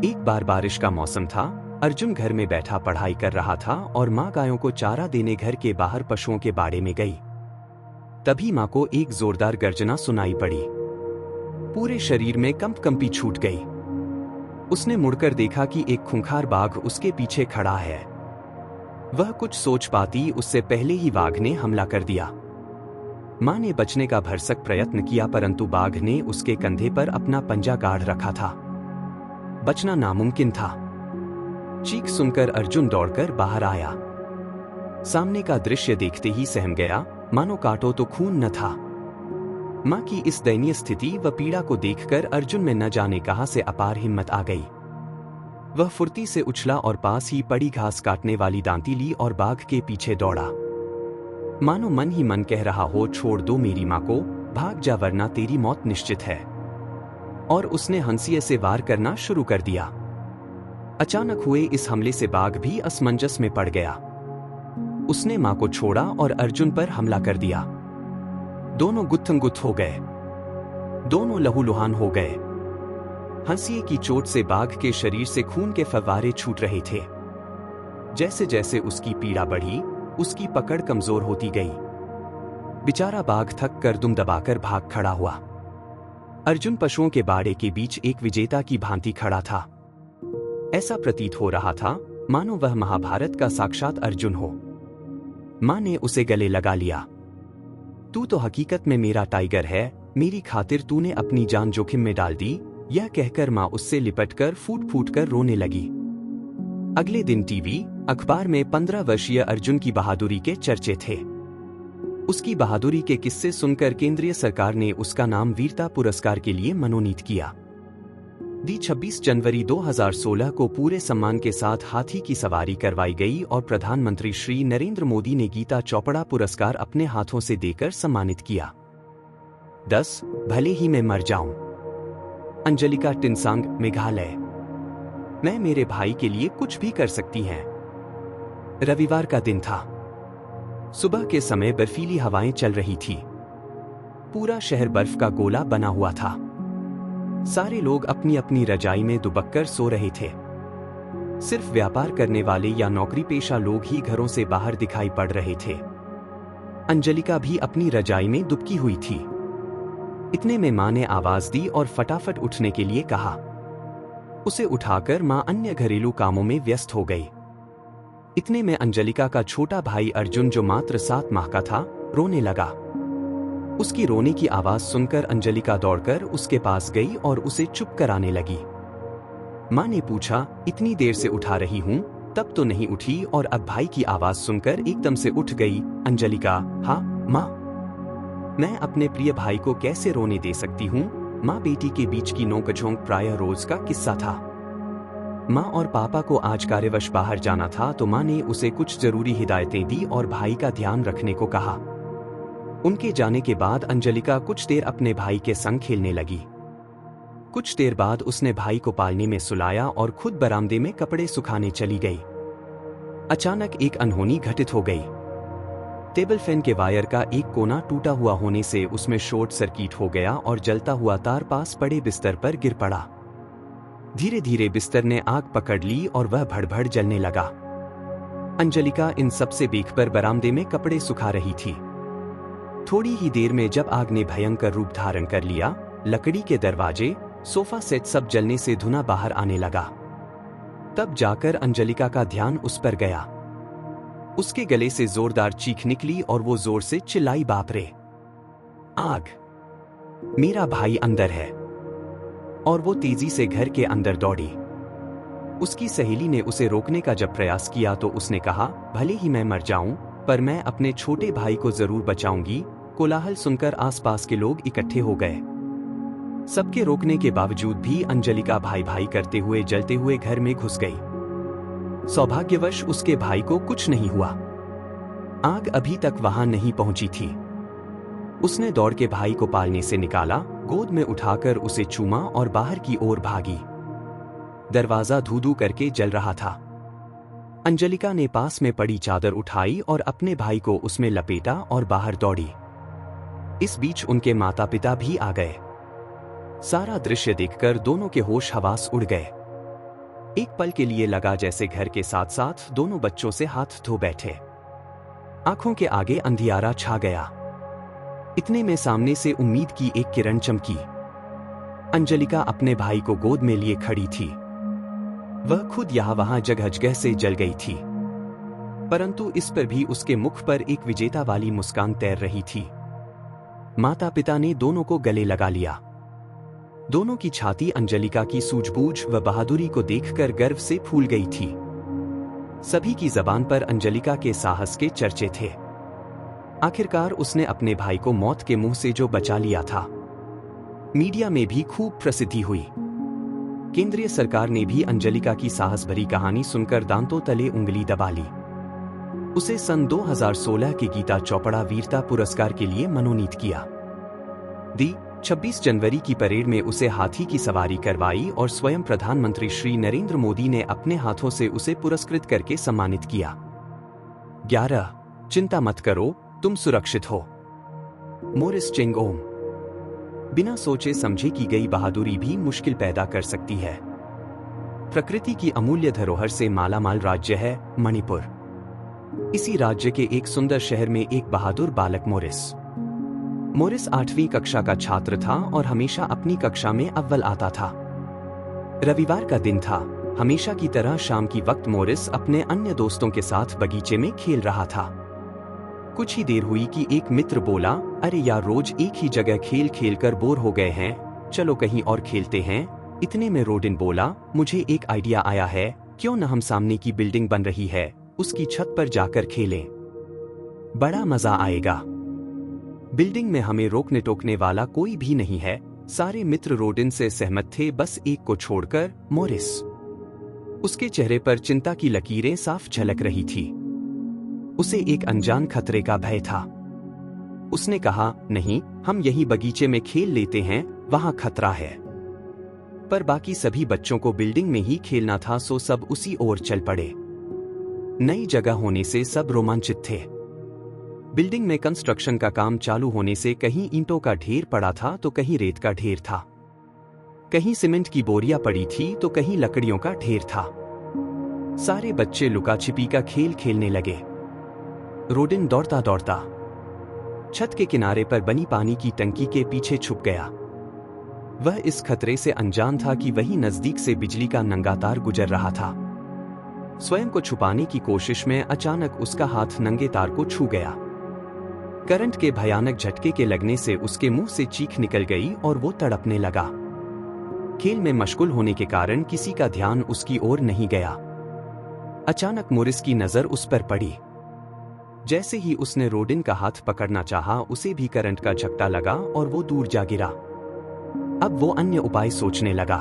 एक बार बारिश का मौसम था। अर्जुन घर में बैठा पढ़ाई कर रहा था और मां गायों को चारा देने घर के बाहर पशुओं के बाड़े में गई। तभी मां को एक जोरदार गर्जना सुनाई पड़ी। पूरे शरीर में कंपकंपी छूट गई। उसने मुड़कर देखा कि एक खूंखार बाघ उसके पीछे खड़ा है। वह कुछ सोच पाती उससे पहले ही बाघ ने हमला कर दिया। मां ने बचने का भरसक प्रयत्न किया, परंतु बाघ ने उसके कंधे पर अपना पंजा गाड़ रखा था। बचना नामुमकिन था। चीख सुनकर अर्जुन दौड़कर बाहर आया। सामने का दृश्य देखते ही सहम गया, मानो काटो तो खून न था। मां की इस दयनीय स्थिति व पीड़ा को देखकर अर्जुन में न जाने कहां से अपार हिम्मत आ गई। वह फुर्ती से उछला और पास ही पड़ी घास काटने वाली दांती ली और बाघ के पीछे दौड़ा। मानो मन ही मन कह रहा हो, छोड़ दो मेरी मां को, भाग जा वरना तेरी मौत निश्चित है। और उसने हंसिए से वार करना शुरू कर दिया। अचानक हुए इस हमले से बाघ भी असमंजस में पड़ गया। उसने मां को छोड़ा और अर्जुन पर हमला कर दिया। दोनों गुत्थमगुत्थ हो गए। दोनों लहूलुहान हो गए। हंसिए की चोट से बाघ के शरीर से खून के फव्वारे छूट रहे थे। जैसे जैसे उसकी पीड़ा बढ़ी, उसकी पकड़ कमजोर होती गई। बेचारा बाघ थक कर दुम दबाकर भाग खड़ा हुआ। अर्जुन पशुओं के बाड़े के बीच एक विजेता की भांति खड़ा था। ऐसा प्रतीत हो रहा था मानो वह महाभारत का साक्षात अर्जुन हो। मां ने उसे गले लगा लिया। तू तो हकीकत में मेरा टाइगर है, मेरी खातिर तूने अपनी जान जोखिम में डाल दी, यह कहकर मां उससे लिपटकर फूट फूट कर रोने लगी। अगले दिन टीवी, अखबार में 15 वर्षीय अर्जुन की बहादुरी के चर्चे थे। उसकी बहादुरी के किस्से सुनकर केंद्रीय सरकार ने उसका नाम वीरता पुरस्कार के लिए मनोनीत किया। 26 जनवरी 2016 को पूरे सम्मान के साथ हाथी की सवारी करवाई गई और प्रधानमंत्री श्री नरेंद्र मोदी ने गीता चोपड़ा पुरस्कार अपने हाथों से देकर सम्मानित किया। 10. भले ही मैं मर जाऊं। अंजलिका टिनसांग, मेघालय। मैं मेरे भाई के लिए कुछ भी कर सकती हैं। रविवार का दिन था। सुबह के समय बर्फीली हवाएं चल रही थी। पूरा शहर बर्फ का गोला बना हुआ था। सारे लोग अपनी अपनी रजाई में दुबककर सो रहे थे। सिर्फ व्यापार करने वाले या नौकरी पेशा लोग ही घरों से बाहर दिखाई पड़ रहे थे। अंजलिका भी अपनी रजाई में दुबकी हुई थी। इतने में मां ने आवाज दी और फटाफट उठने के लिए कहा। उसे उठाकर मां अन्य घरेलू कामों में व्यस्त हो गई। इतने में अंजलिका का छोटा भाई अर्जुन, जो मात्र 7 माह का था, रोने लगा। उसकी रोने की आवाज सुनकर अंजलिका दौड़कर उसके पास गई और उसे चुप कराने लगी। माँ ने पूछा, इतनी देर से उठा रही हूँ, तब तो नहीं उठी और अब भाई की आवाज सुनकर एकदम से उठ गई। अंजलिका, हाँ माँ, मैं अपने प्रिय भाई को कैसे रोने दे सकती हूँ। माँ बेटी के बीच की नोकझोंक प्रायः रोज का किस्सा था। माँ और पापा को आज कार्यवश बाहर जाना था तो माँ ने उसे कुछ जरूरी हिदायतें दी और भाई का ध्यान रखने को कहा। उनके जाने के बाद अंजलिका कुछ देर अपने भाई के संग खेलने लगी। कुछ देर बाद उसने भाई को पालने में सुलाया और खुद बरामदे में कपड़े सुखाने चली गई। अचानक एक अनहोनी घटित हो गई। टेबल फैन के वायर का एक कोना टूटा हुआ होने से उसमें शॉर्ट सर्किट हो गया और जलता हुआ तार पास पड़े बिस्तर पर गिर पड़ा। धीरे धीरे बिस्तर ने आग पकड़ ली और वह भड़भड़ जलने लगा। अंजलिका इन सब से बेखबर बरामदे में कपड़े सुखा रही थी। थोड़ी ही देर में जब आग ने भयंकर रूप धारण कर लिया, लकड़ी के दरवाजे, सोफा सेट सब जलने से धुआं बाहर आने लगा। तब जाकर अंजलिका का ध्यान उस पर गया। उसके गले से जोरदार चीख निकली और वो जोर से चिल्लाई, बाप रे, आग, मेरा भाई अंदर है। और वो तेजी से घर के अंदर दौड़ी। उसकी सहेली ने उसे रोकने का जब प्रयास किया तो उसने कहा, भले ही मैं मर जाऊं, पर मैं अपने छोटे भाई को जरूर बचाऊंगी। कोलाहल सुनकर आसपास के लोग इकट्ठे हो गए। सबके रोकने के बावजूद भी अंजलिका भाई भाई करते हुए जलते हुए घर में घुस गई। सौभाग्यवश उसके भाई को कुछ नहीं हुआ। आग अभी तक वहां नहीं पहुंची थी। उसने दौड़ के भाई को पालने से निकाला, गोद में उठाकर उसे चूमा और बाहर की ओर भागी। दरवाजा धू-धू करके जल रहा था। अंजलिका ने पास में पड़ी चादर उठाई और अपने भाई को उसमें लपेटा और बाहर दौड़ी। इस बीच उनके माता पिता भी आ गए। सारा दृश्य देखकर दोनों के होश हवास उड़ गए। एक पल के लिए लगा जैसे घर के साथ साथ दोनों बच्चों से हाथ धो बैठे। आंखों के आगे अंधियारा छा गया। इतने में सामने से उम्मीद की एक किरण चमकी। अंजलिका अपने भाई को गोद में लिए खड़ी थी। वह खुद यहां वहां जगह जगह से जल गई थी, परंतु इस पर भी उसके मुख पर एक विजेता वाली मुस्कान तैर रही थी। माता पिता ने दोनों को गले लगा लिया। दोनों की छाती अंजलिका की सूझबूझ व बहादुरी को देखकर गर्व से फूल गई थी। सभी की जबान पर अंजलिका के साहस के चर्चे थे। आखिरकार उसने अपने भाई को मौत के मुंह से जो बचा लिया था। मीडिया में भी खूब प्रसिद्धि हुई। केंद्रीय सरकार ने भी अंजलिका की साहस भरी कहानी सुनकर दांतों तले उंगली दबा ली। उसे सन 2016 के गीता चोपड़ा वीरता पुरस्कार के लिए मनोनीत किया। 26 जनवरी की परेड में उसे हाथी की सवारी करवाई और स्वयं प्रधानमंत्री श्री नरेंद्र मोदी ने अपने हाथों से उसे पुरस्कृत करके सम्मानित किया। 11 चिंता मत करो, तुम सुरक्षित हो। मोरिस चिंगओम। बिना सोचे समझे की गई बहादुरी भी मुश्किल पैदा कर सकती है। प्रकृति की अमूल्य धरोहर से मालामाल राज्य है मणिपुर। इसी राज्य के एक सुंदर शहर में एक बहादुर बालक मोरिस 8वीं कक्षा का छात्र था और हमेशा अपनी कक्षा में अव्वल आता था। रविवार का दिन था। हमेशा की तरह शाम की वक्त मोरिस अपने अन्य दोस्तों के साथ बगीचे में खेल रहा था। कुछ ही देर हुई कि एक मित्र बोला, अरे यार, रोज एक ही जगह खेल खेल कर बोर हो गए हैं, चलो कहीं और खेलते हैं। इतने में रोडिन बोला, मुझे एक आइडिया आया है, क्यों न हम सामने की बिल्डिंग बन रही है, उसकी छत पर जाकर खेलें, बड़ा मजा आएगा। बिल्डिंग में हमें रोकने टोकने वाला कोई भी नहीं है। सारे मित्र रोडिन से सहमत थे, बस एक को छोड़कर, मोरिस। उसके चेहरे पर चिंता की लकीरें साफ झलक रही थी। उसे एक अनजान खतरे का भय था। उसने कहा, नहीं, हम यही बगीचे में खेल लेते हैं, वहां खतरा है। पर बाकी सभी बच्चों को बिल्डिंग में ही खेलना था, सो सब उसी ओर चल पड़े। नई जगह होने से सब रोमांचित थे। बिल्डिंग में कंस्ट्रक्शन का काम चालू होने से कहीं ईंटों का ढेर पड़ा था तो कहीं रेत का ढेर था, कहीं सीमेंट की बोरियां पड़ी थी तो कहीं लकड़ियों का ढेर था। सारे बच्चे लुका छिपी का खेल खेलने लगे। रोडिन दौड़ता दौड़ता छत के किनारे पर बनी पानी की टंकी के पीछे छुप गया। वह इस खतरे से अनजान था कि वहीं नजदीक से बिजली का नंगा तार गुजर रहा था। स्वयं को छुपाने की कोशिश में अचानक उसका हाथ नंगे तार को छू गया। करंट के भयानक झटके के लगने से उसके मुंह से चीख निकल गई और वो तड़पने लगा। खेल में मशगूल होने के कारण किसी का ध्यान उसकी ओर नहीं गया। अचानक मोरिस की नजर उस पर पड़ी। जैसे ही उसने रोडिन का हाथ पकड़ना चाहा, उसे भी करंट का झटका लगा और वो दूर जा गिरा। अब वो अन्य उपाय सोचने लगा।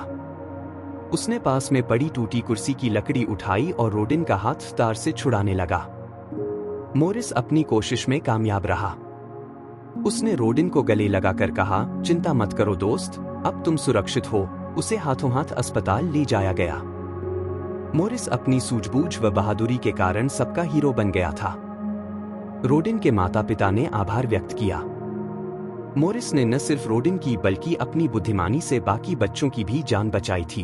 उसने पास में पड़ी टूटी कुर्सी की लकड़ी उठाई और रोडिन का हाथ तार से छुड़ाने लगा। मोरिस अपनी कोशिश में कामयाब रहा। उसने रोडिन को गले लगाकर कहा, चिंता मत करो दोस्त, अब तुम सुरक्षित हो। उसे हाथों हाथ अस्पताल ले जाया गया। मोरिस अपनी सूझबूझ व बहादुरी के कारण सबका हीरो बन गया था। रोडिन के माता पिता ने आभार व्यक्त किया। मोरिस ने न सिर्फ रोडिन की बल्कि अपनी बुद्धिमानी से बाकी बच्चों की भी जान बचाई थी।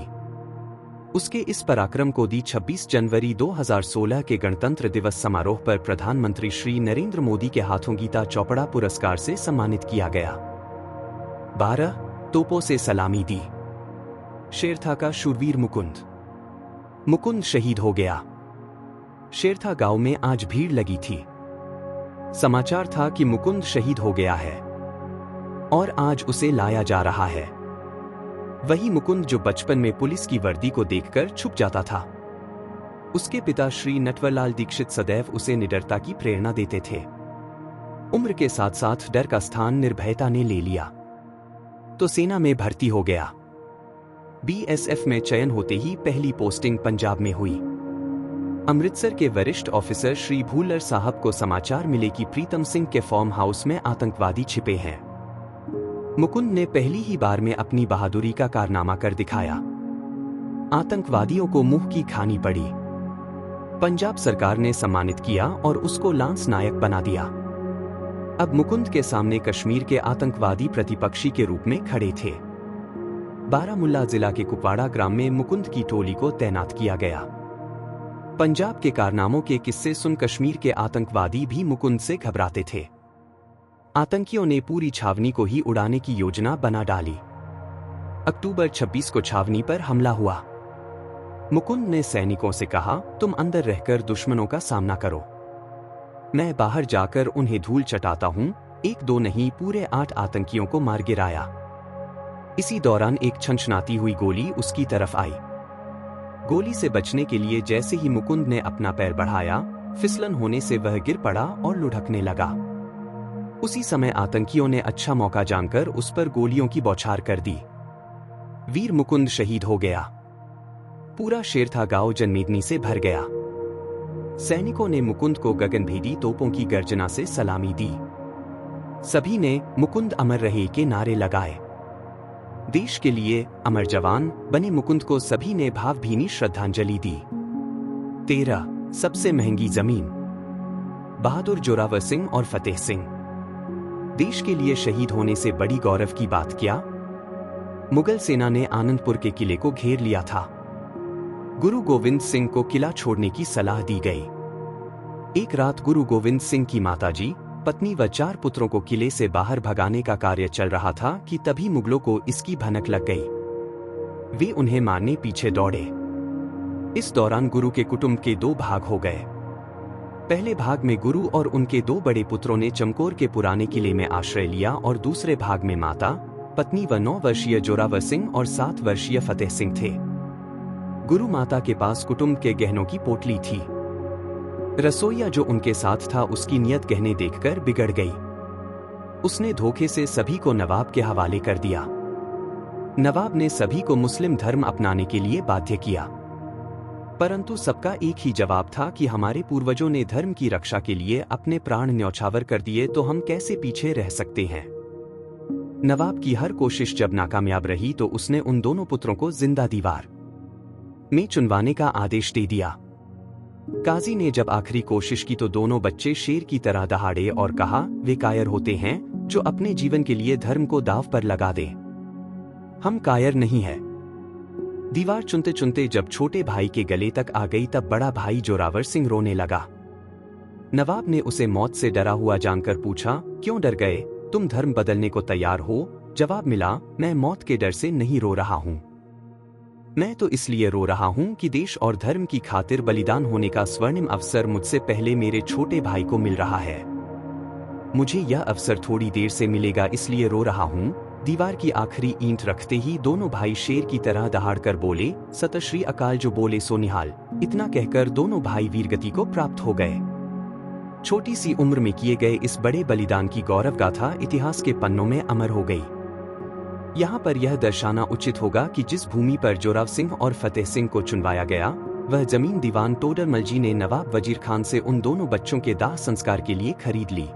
उसके इस पराक्रम को 26 जनवरी 2016 के गणतंत्र दिवस समारोह पर प्रधानमंत्री श्री नरेंद्र मोदी के हाथों गीता चोपड़ा पुरस्कार से सम्मानित किया गया। 12 तोपों से सलामी दी। शेर था का शूरवीर मुकुंद शहीद हो गया। शेरथा गांव में आज भीड़ लगी थी। समाचार था कि मुकुंद शहीद हो गया है और आज उसे लाया जा रहा है। वही मुकुंद जो बचपन में पुलिस की वर्दी को देखकर छुप जाता था। उसके पिता श्री नटवरलाल दीक्षित सदैव उसे निडरता की प्रेरणा देते थे। उम्र के साथ साथ डर का स्थान निर्भयता ने ले लिया तो सेना में भर्ती हो गया। बीएसएफ में चयन होते ही पहली पोस्टिंग पंजाब में हुई। अमृतसर के वरिष्ठ ऑफिसर श्री भूलर साहब को समाचार मिले कि प्रीतम सिंह के फार्म हाउस में आतंकवादी छिपे हैं। मुकुंद ने पहली ही बार में अपनी बहादुरी का कारनामा कर दिखाया। आतंकवादियों को मुंह की खानी पड़ी। पंजाब सरकार ने सम्मानित किया और उसको लांस नायक बना दिया। अब मुकुंद के सामने कश्मीर के आतंकवादी प्रतिपक्षी के रूप में खड़े थे। बारामुल्ला जिला के कुपवाड़ा ग्राम में मुकुंद की टोली को तैनात किया गया। पंजाब के कारनामों के किस्से सुन कश्मीर के आतंकवादी भी मुकुंद से घबराते थे। आतंकियों ने पूरी छावनी को ही उड़ाने की योजना बना डाली। अक्टूबर 26 को छावनी पर हमला हुआ। मुकुंद ने सैनिकों से कहा, तुम अंदर रहकर दुश्मनों का सामना करो, मैं बाहर जाकर उन्हें धूल चटाता हूं। 1-2 नहीं, पूरे 8 आतंकियों को मार गिराया। इसी दौरान एक छनछनाती हुई गोली उसकी तरफ आई। गोली से बचने के लिए जैसे ही मुकुंद ने अपना पैर बढ़ाया, फिसलन होने से वह गिर पड़ा और लुढ़कने लगा। उसी समय आतंकियों ने अच्छा मौका जानकर उस पर गोलियों की बौछार कर दी। वीर मुकुंद शहीद हो गया। पूरा शेरथा गांव जनमेदनी से भर गया। सैनिकों ने मुकुंद को गगनभेदी तोपों की गर्जना से सलामी दी। सभी ने मुकुंद अमर रहे के नारे लगाए। देश के लिए अमर जवान बने मुकुंद को सभी ने भावभीनी श्रद्धांजलि दी। 13 सबसे महंगी जमीन। बहादुर जोरावर सिंह और फतेह सिंह। देश के लिए शहीद होने से बड़ी गौरव की बात क्या। मुगल सेना ने आनंदपुर के किले को घेर लिया था। गुरु गोविंद सिंह को किला छोड़ने की सलाह दी गई। एक रात गुरु गोविंद सिंह की माताजी, पत्नी व 4 पुत्रों को किले से बाहर भगाने का कार्य चल रहा था कि तभी मुगलों को इसकी भनक लग गई। वे उन्हें मारने पीछे दौड़े। इस दौरान गुरु के कुटुंब के 2 भाग हो गए। पहले भाग में गुरु और उनके 2 बड़े पुत्रों ने चमकौर के पुराने किले में आश्रय लिया और दूसरे भाग में माता, पत्नी व 9 वर्षीय जोरावर सिंह और 7 वर्षीय फतेह सिंह थे। गुरु माता के पास कुटुंब के गहनों की पोटली थी। रसोइया जो उनके साथ था उसकी नियत गहने देखकर बिगड़ गई। उसने धोखे से सभी को नवाब के हवाले कर दिया। नवाब ने सभी को मुस्लिम धर्म अपनाने के लिए बाध्य किया, परंतु सबका एक ही जवाब था कि हमारे पूर्वजों ने धर्म की रक्षा के लिए अपने प्राण न्यौछावर कर दिए तो हम कैसे पीछे रह सकते हैं। नवाब की हर कोशिश जब नाकामयाब रही तो उसने उन दोनों पुत्रों को जिंदा दीवार में चुनवाने का आदेश दे दिया। काजी ने जब आखिरी कोशिश की तो दोनों बच्चे शेर की तरह दहाड़े और कहा, वे कायर होते हैं जो अपने जीवन के लिए धर्म को दाव पर लगा दे। हम कायर नहीं है। दीवार चुनते चुनते जब छोटे भाई के गले तक आ गई तब बड़ा भाई जोरावर सिंह रोने लगा। नवाब ने उसे मौत से डरा हुआ जानकर पूछा, क्यों डर गए, तुम धर्म बदलने को तैयार हो? जवाब मिला, मैं मौत के डर से नहीं रो रहा हूं, मैं तो इसलिए रो रहा हूं कि देश और धर्म की खातिर बलिदान होने का स्वर्णिम अवसर मुझसे पहले मेरे छोटे भाई को मिल रहा है। मुझे यह अवसर थोड़ी देर से मिलेगा इसलिए रो रहा हूँ। दीवार की आखिरी ईंट रखते ही दोनों भाई शेर की तरह दहाड़कर बोले, सत श्री अकाल। जो बोले सो निहाल। इतना कहकर दोनों भाई वीरगति को प्राप्त हो गए। छोटी सी उम्र में किए गए इस बड़े बलिदान की गौरव गाथा इतिहास के पन्नों में अमर हो गई। यहाँ पर यह दर्शाना उचित होगा कि जिस भूमि पर जोराव सिंह और फतेह सिंह को चुनवाया गया, वह जमीन दीवान टोडरमल जी ने नवाब वजीर खान से उन दोनों बच्चों के दाह संस्कार के लिए खरीद ली।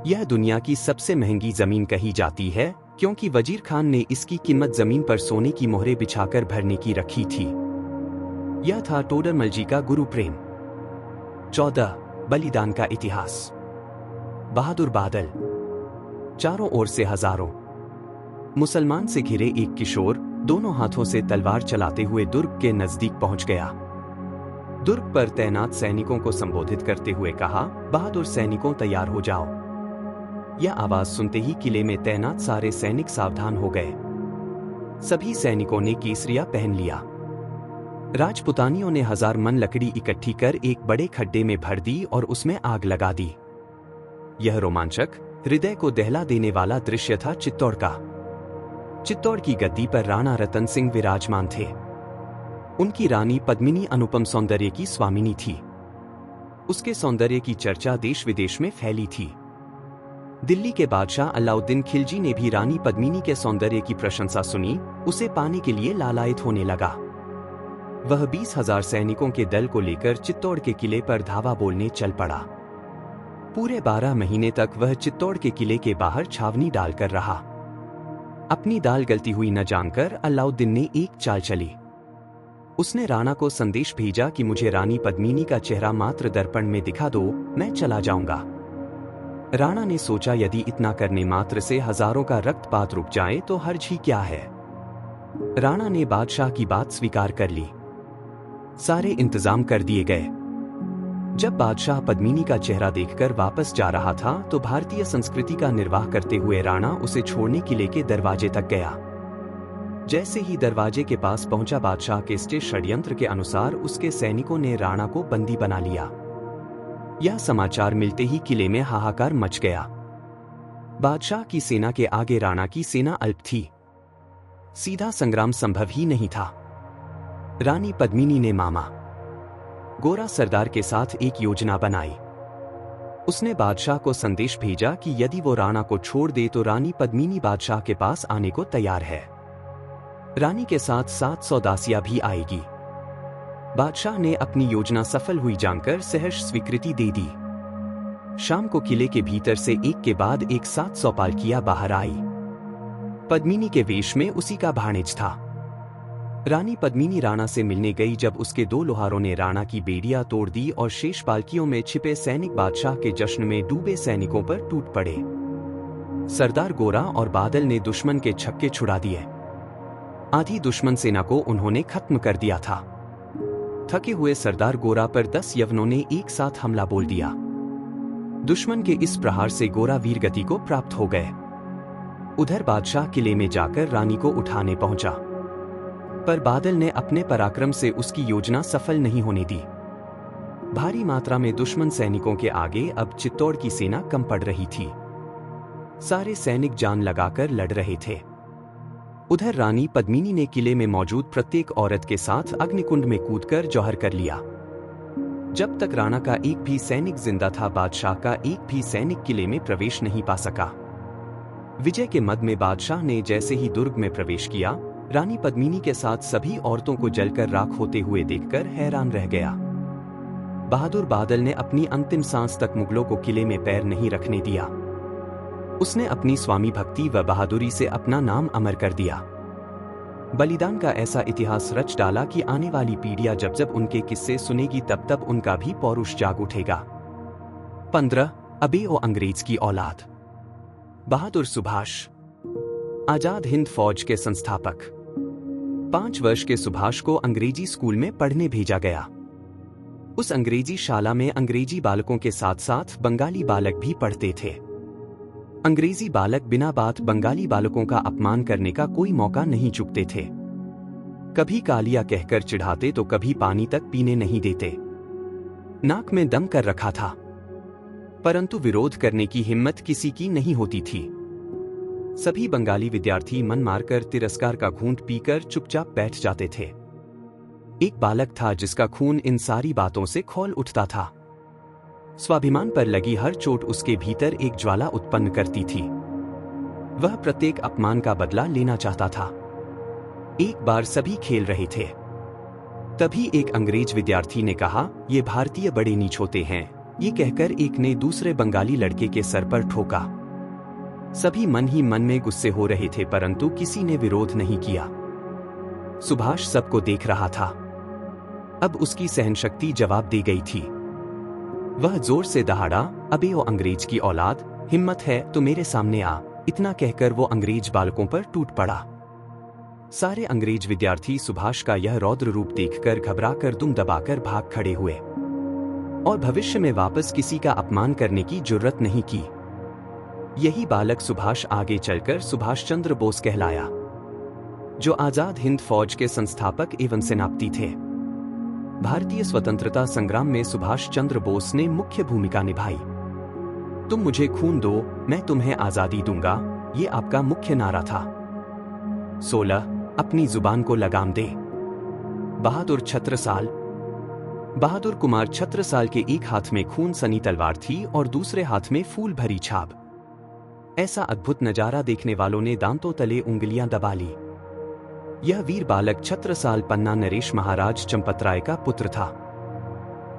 यह दुनिया की सबसे महंगी जमीन कही जाती है, क्योंकि वजीर खान ने इसकी कीमत जमीन पर सोने की मोहरें बिछाकर भरने की रखी थी। यह था टोडरमल जी का गुरु प्रेम। 14 बलिदान का इतिहास। बहादुर बादल। चारों ओर से हजारों मुसलमान से घिरे एक किशोर दोनों हाथों से तलवार चलाते हुए दुर्ग के नजदीक पहुंच गया। दुर्ग पर तैनात सैनिकों को संबोधित करते हुए कहा, बहादुर सैनिकों तैयार हो जाओ। यह आवाज सुनते ही किले में तैनात सारे सैनिक सावधान हो गए। सभी सैनिकों ने केसरिया पहन लिया। राजपुतानियों ने 1000 मन लकड़ी इकट्ठी कर एक बड़े खड्डे में भर दी और उसमें आग लगा दी। यह रोमांचक, हृदय को दहला देने वाला दृश्य था चित्तौड़ का। चित्तौड़ की गद्दी पर राणा रतन सिंह विराजमान थे। उनकी रानी पद्मिनी अनुपम सौंदर्य की स्वामिनी थी। उसके सौंदर्य की चर्चा देश विदेश में फैली थी। दिल्ली के बादशाह अलाउद्दीन खिलजी ने भी रानी पद्मिनी के सौंदर्य की प्रशंसा सुनी, उसे पाने के लिए लालायित होने लगा। वह 20,000 सैनिकों के दल को लेकर चित्तौड़ के किले पर धावा बोलने चल पड़ा। पूरे 12 महीने तक वह चित्तौड़ के किले के बाहर छावनी डालकर रहा। अपनी दाल गलती हुई न जानकर अलाउद्दीन ने एक चाल चली। उसने राणा को संदेश भेजा कि मुझे रानी पद्मिनी का चेहरा मात्र दर्पण में दिखा दो, मैं चला जाऊंगा। राणा ने सोचा, यदि इतना करने मात्र से हजारों का रक्तपात रुक जाए तो हर्ज ही क्या है। राणा ने बादशाह की बात स्वीकार कर ली। सारे इंतजाम कर दिए गए। जब बादशाह पद्मिनी का चेहरा देखकर वापस जा रहा था तो भारतीय संस्कृति का निर्वाह करते हुए राणा उसे छोड़ने किले के दरवाजे तक गया। जैसे ही दरवाजे के पास पहुंचा, बादशाह के स्टे षड्यंत्र के अनुसार उसके सैनिकों ने राणा को बंदी बना लिया। यह समाचार मिलते ही किले में हाहाकार मच गया। बादशाह की सेना के आगे राणा की सेना अल्प थी। सीधा संग्राम संभव ही नहीं था। रानी पद्मिनी ने मामा गोरा सरदार के साथ एक योजना बनाई। उसने बादशाह को संदेश भेजा कि यदि वो राणा को छोड़ दे तो रानी पद्मिनी बादशाह के पास आने को तैयार है। रानी के साथ 700 दासियां भी आएगी। बादशाह ने अपनी योजना सफल हुई जानकर सहर्ष स्वीकृति दे दी। शाम को किले के भीतर से एक के बाद एक 700 पालकियां बाहर आई। पद्मिनी के वेश में उसी का भाणेज था। रानी पद्मिनी राणा से मिलने गई जब उसके 2 लोहारों ने राणा की बेड़ियां तोड़ दी और शेष पालकियों में छिपे सैनिक बादशाह के जश्न में डूबे सैनिकों पर टूट पड़े। सरदार गोरा और बादल ने दुश्मन के छक्के छुड़ा दिए। आधी दुश्मन सेना को उन्होंने खत्म कर दिया था। थके हुए सरदार गोरा पर 10 यवनों ने एक साथ हमला बोल दिया। दुश्मन के इस प्रहार से गोरा वीरगति को प्राप्त हो गए। उधर बादशाह किले में जाकर रानी को उठाने पहुंचा, पर बादल ने अपने पराक्रम से उसकी योजना सफल नहीं होने दी। भारी मात्रा में दुश्मन सैनिकों के आगे अब चित्तौड़ की सेना कम पड़ रही थी। सारे सैनिक जान लगाकर लड़ रहे थे। उधर रानी पद्मिनी ने किले में मौजूद प्रत्येक औरत के साथ अग्निकुंड में कूदकर जौहर कर लिया। जब तक राणा का एक भी सैनिक जिंदा था, बादशाह का एक भी सैनिक किले में प्रवेश नहीं पा सका। विजय के मद में बादशाह ने जैसे ही दुर्ग में प्रवेश किया, रानी पद्मिनी के साथ सभी औरतों को जलकर राख होते हुए देखकर हैरान रह गया। बहादुर बादल ने अपनी अंतिम सांस तक मुगलों को किले में पैर नहीं रखने दिया। उसने अपनी स्वामी भक्ति व बहादुरी से अपना नाम अमर कर दिया। बलिदान का ऐसा इतिहास रच डाला कि आने वाली पीढ़ियां जब जब उनके किस्से सुनेगी तब तब उनका भी पौरुष जाग उठेगा। 15 अबे ओ अंग्रेज की औलाद। बहादुर सुभाष, आजाद हिंद फौज के संस्थापक। 5 वर्ष के सुभाष को अंग्रेजी स्कूल में पढ़ने भेजा गया। उस अंग्रेजी शाला में अंग्रेजी बालकों के साथ साथ बंगाली बालक भी पढ़ते थे। अंग्रेजी बालक बिना बात बंगाली बालकों का अपमान करने का कोई मौका नहीं चूकते थे। कभी कालिया कहकर चिढ़ाते तो कभी पानी तक पीने नहीं देते। नाक में दम कर रखा था। परंतु विरोध करने की हिम्मत किसी की नहीं होती थी। सभी बंगाली विद्यार्थी मन मारकर तिरस्कार का घूंट पीकर चुपचाप बैठ जाते थे। एक बालक था जिसका खून इन सारी बातों से खौल उठता था। स्वाभिमान पर लगी हर चोट उसके भीतर एक ज्वाला उत्पन्न करती थी। वह प्रत्येक अपमान का बदला लेना चाहता था। एक बार सभी खेल रहे थे, तभी एक अंग्रेज विद्यार्थी ने कहा, ये भारतीय बड़े नीच होते हैं। ये कहकर एक ने दूसरे बंगाली लड़के के सर पर ठोका। सभी मन ही मन में गुस्से हो रहे थे, परंतु किसी ने विरोध नहीं किया। सुभाष सबको देख रहा था। अब उसकी सहनशक्ति जवाब दे गई थी। वह जोर से दहाड़ा, अबे ओ अंग्रेज की औलाद, हिम्मत है तो मेरे सामने आ। इतना कहकर वो अंग्रेज बालकों पर टूट पड़ा। सारे अंग्रेज विद्यार्थी सुभाष का यह रौद्र रूप देखकर घबराकर दुम दबाकर भाग खड़े हुए और भविष्य में वापस किसी का अपमान करने की जुर्रत नहीं की। यही बालक सुभाष आगे चलकर सुभाष चंद्र बोस कहलाया, जो आजाद हिंद फौज के संस्थापक एवं सेनापति थे। भारतीय स्वतंत्रता संग्राम में सुभाष चंद्र बोस ने मुख्य भूमिका निभाई। तुम मुझे खून दो, मैं तुम्हें आजादी दूंगा, ये आपका मुख्य नारा था। 16 अपनी जुबान को लगाम दे। बहादुर छत्रसाल। बहादुर कुमार छत्रसाल के एक हाथ में खून सनी तलवार थी और दूसरे हाथ में फूल भरी छाप। ऐसा अद्भुत नजारा देखने वालों ने दांतों तले उंगलियां दबा ली। यह वीर बालक छत्रसाल पन्ना नरेश महाराज चंपतराय का पुत्र था।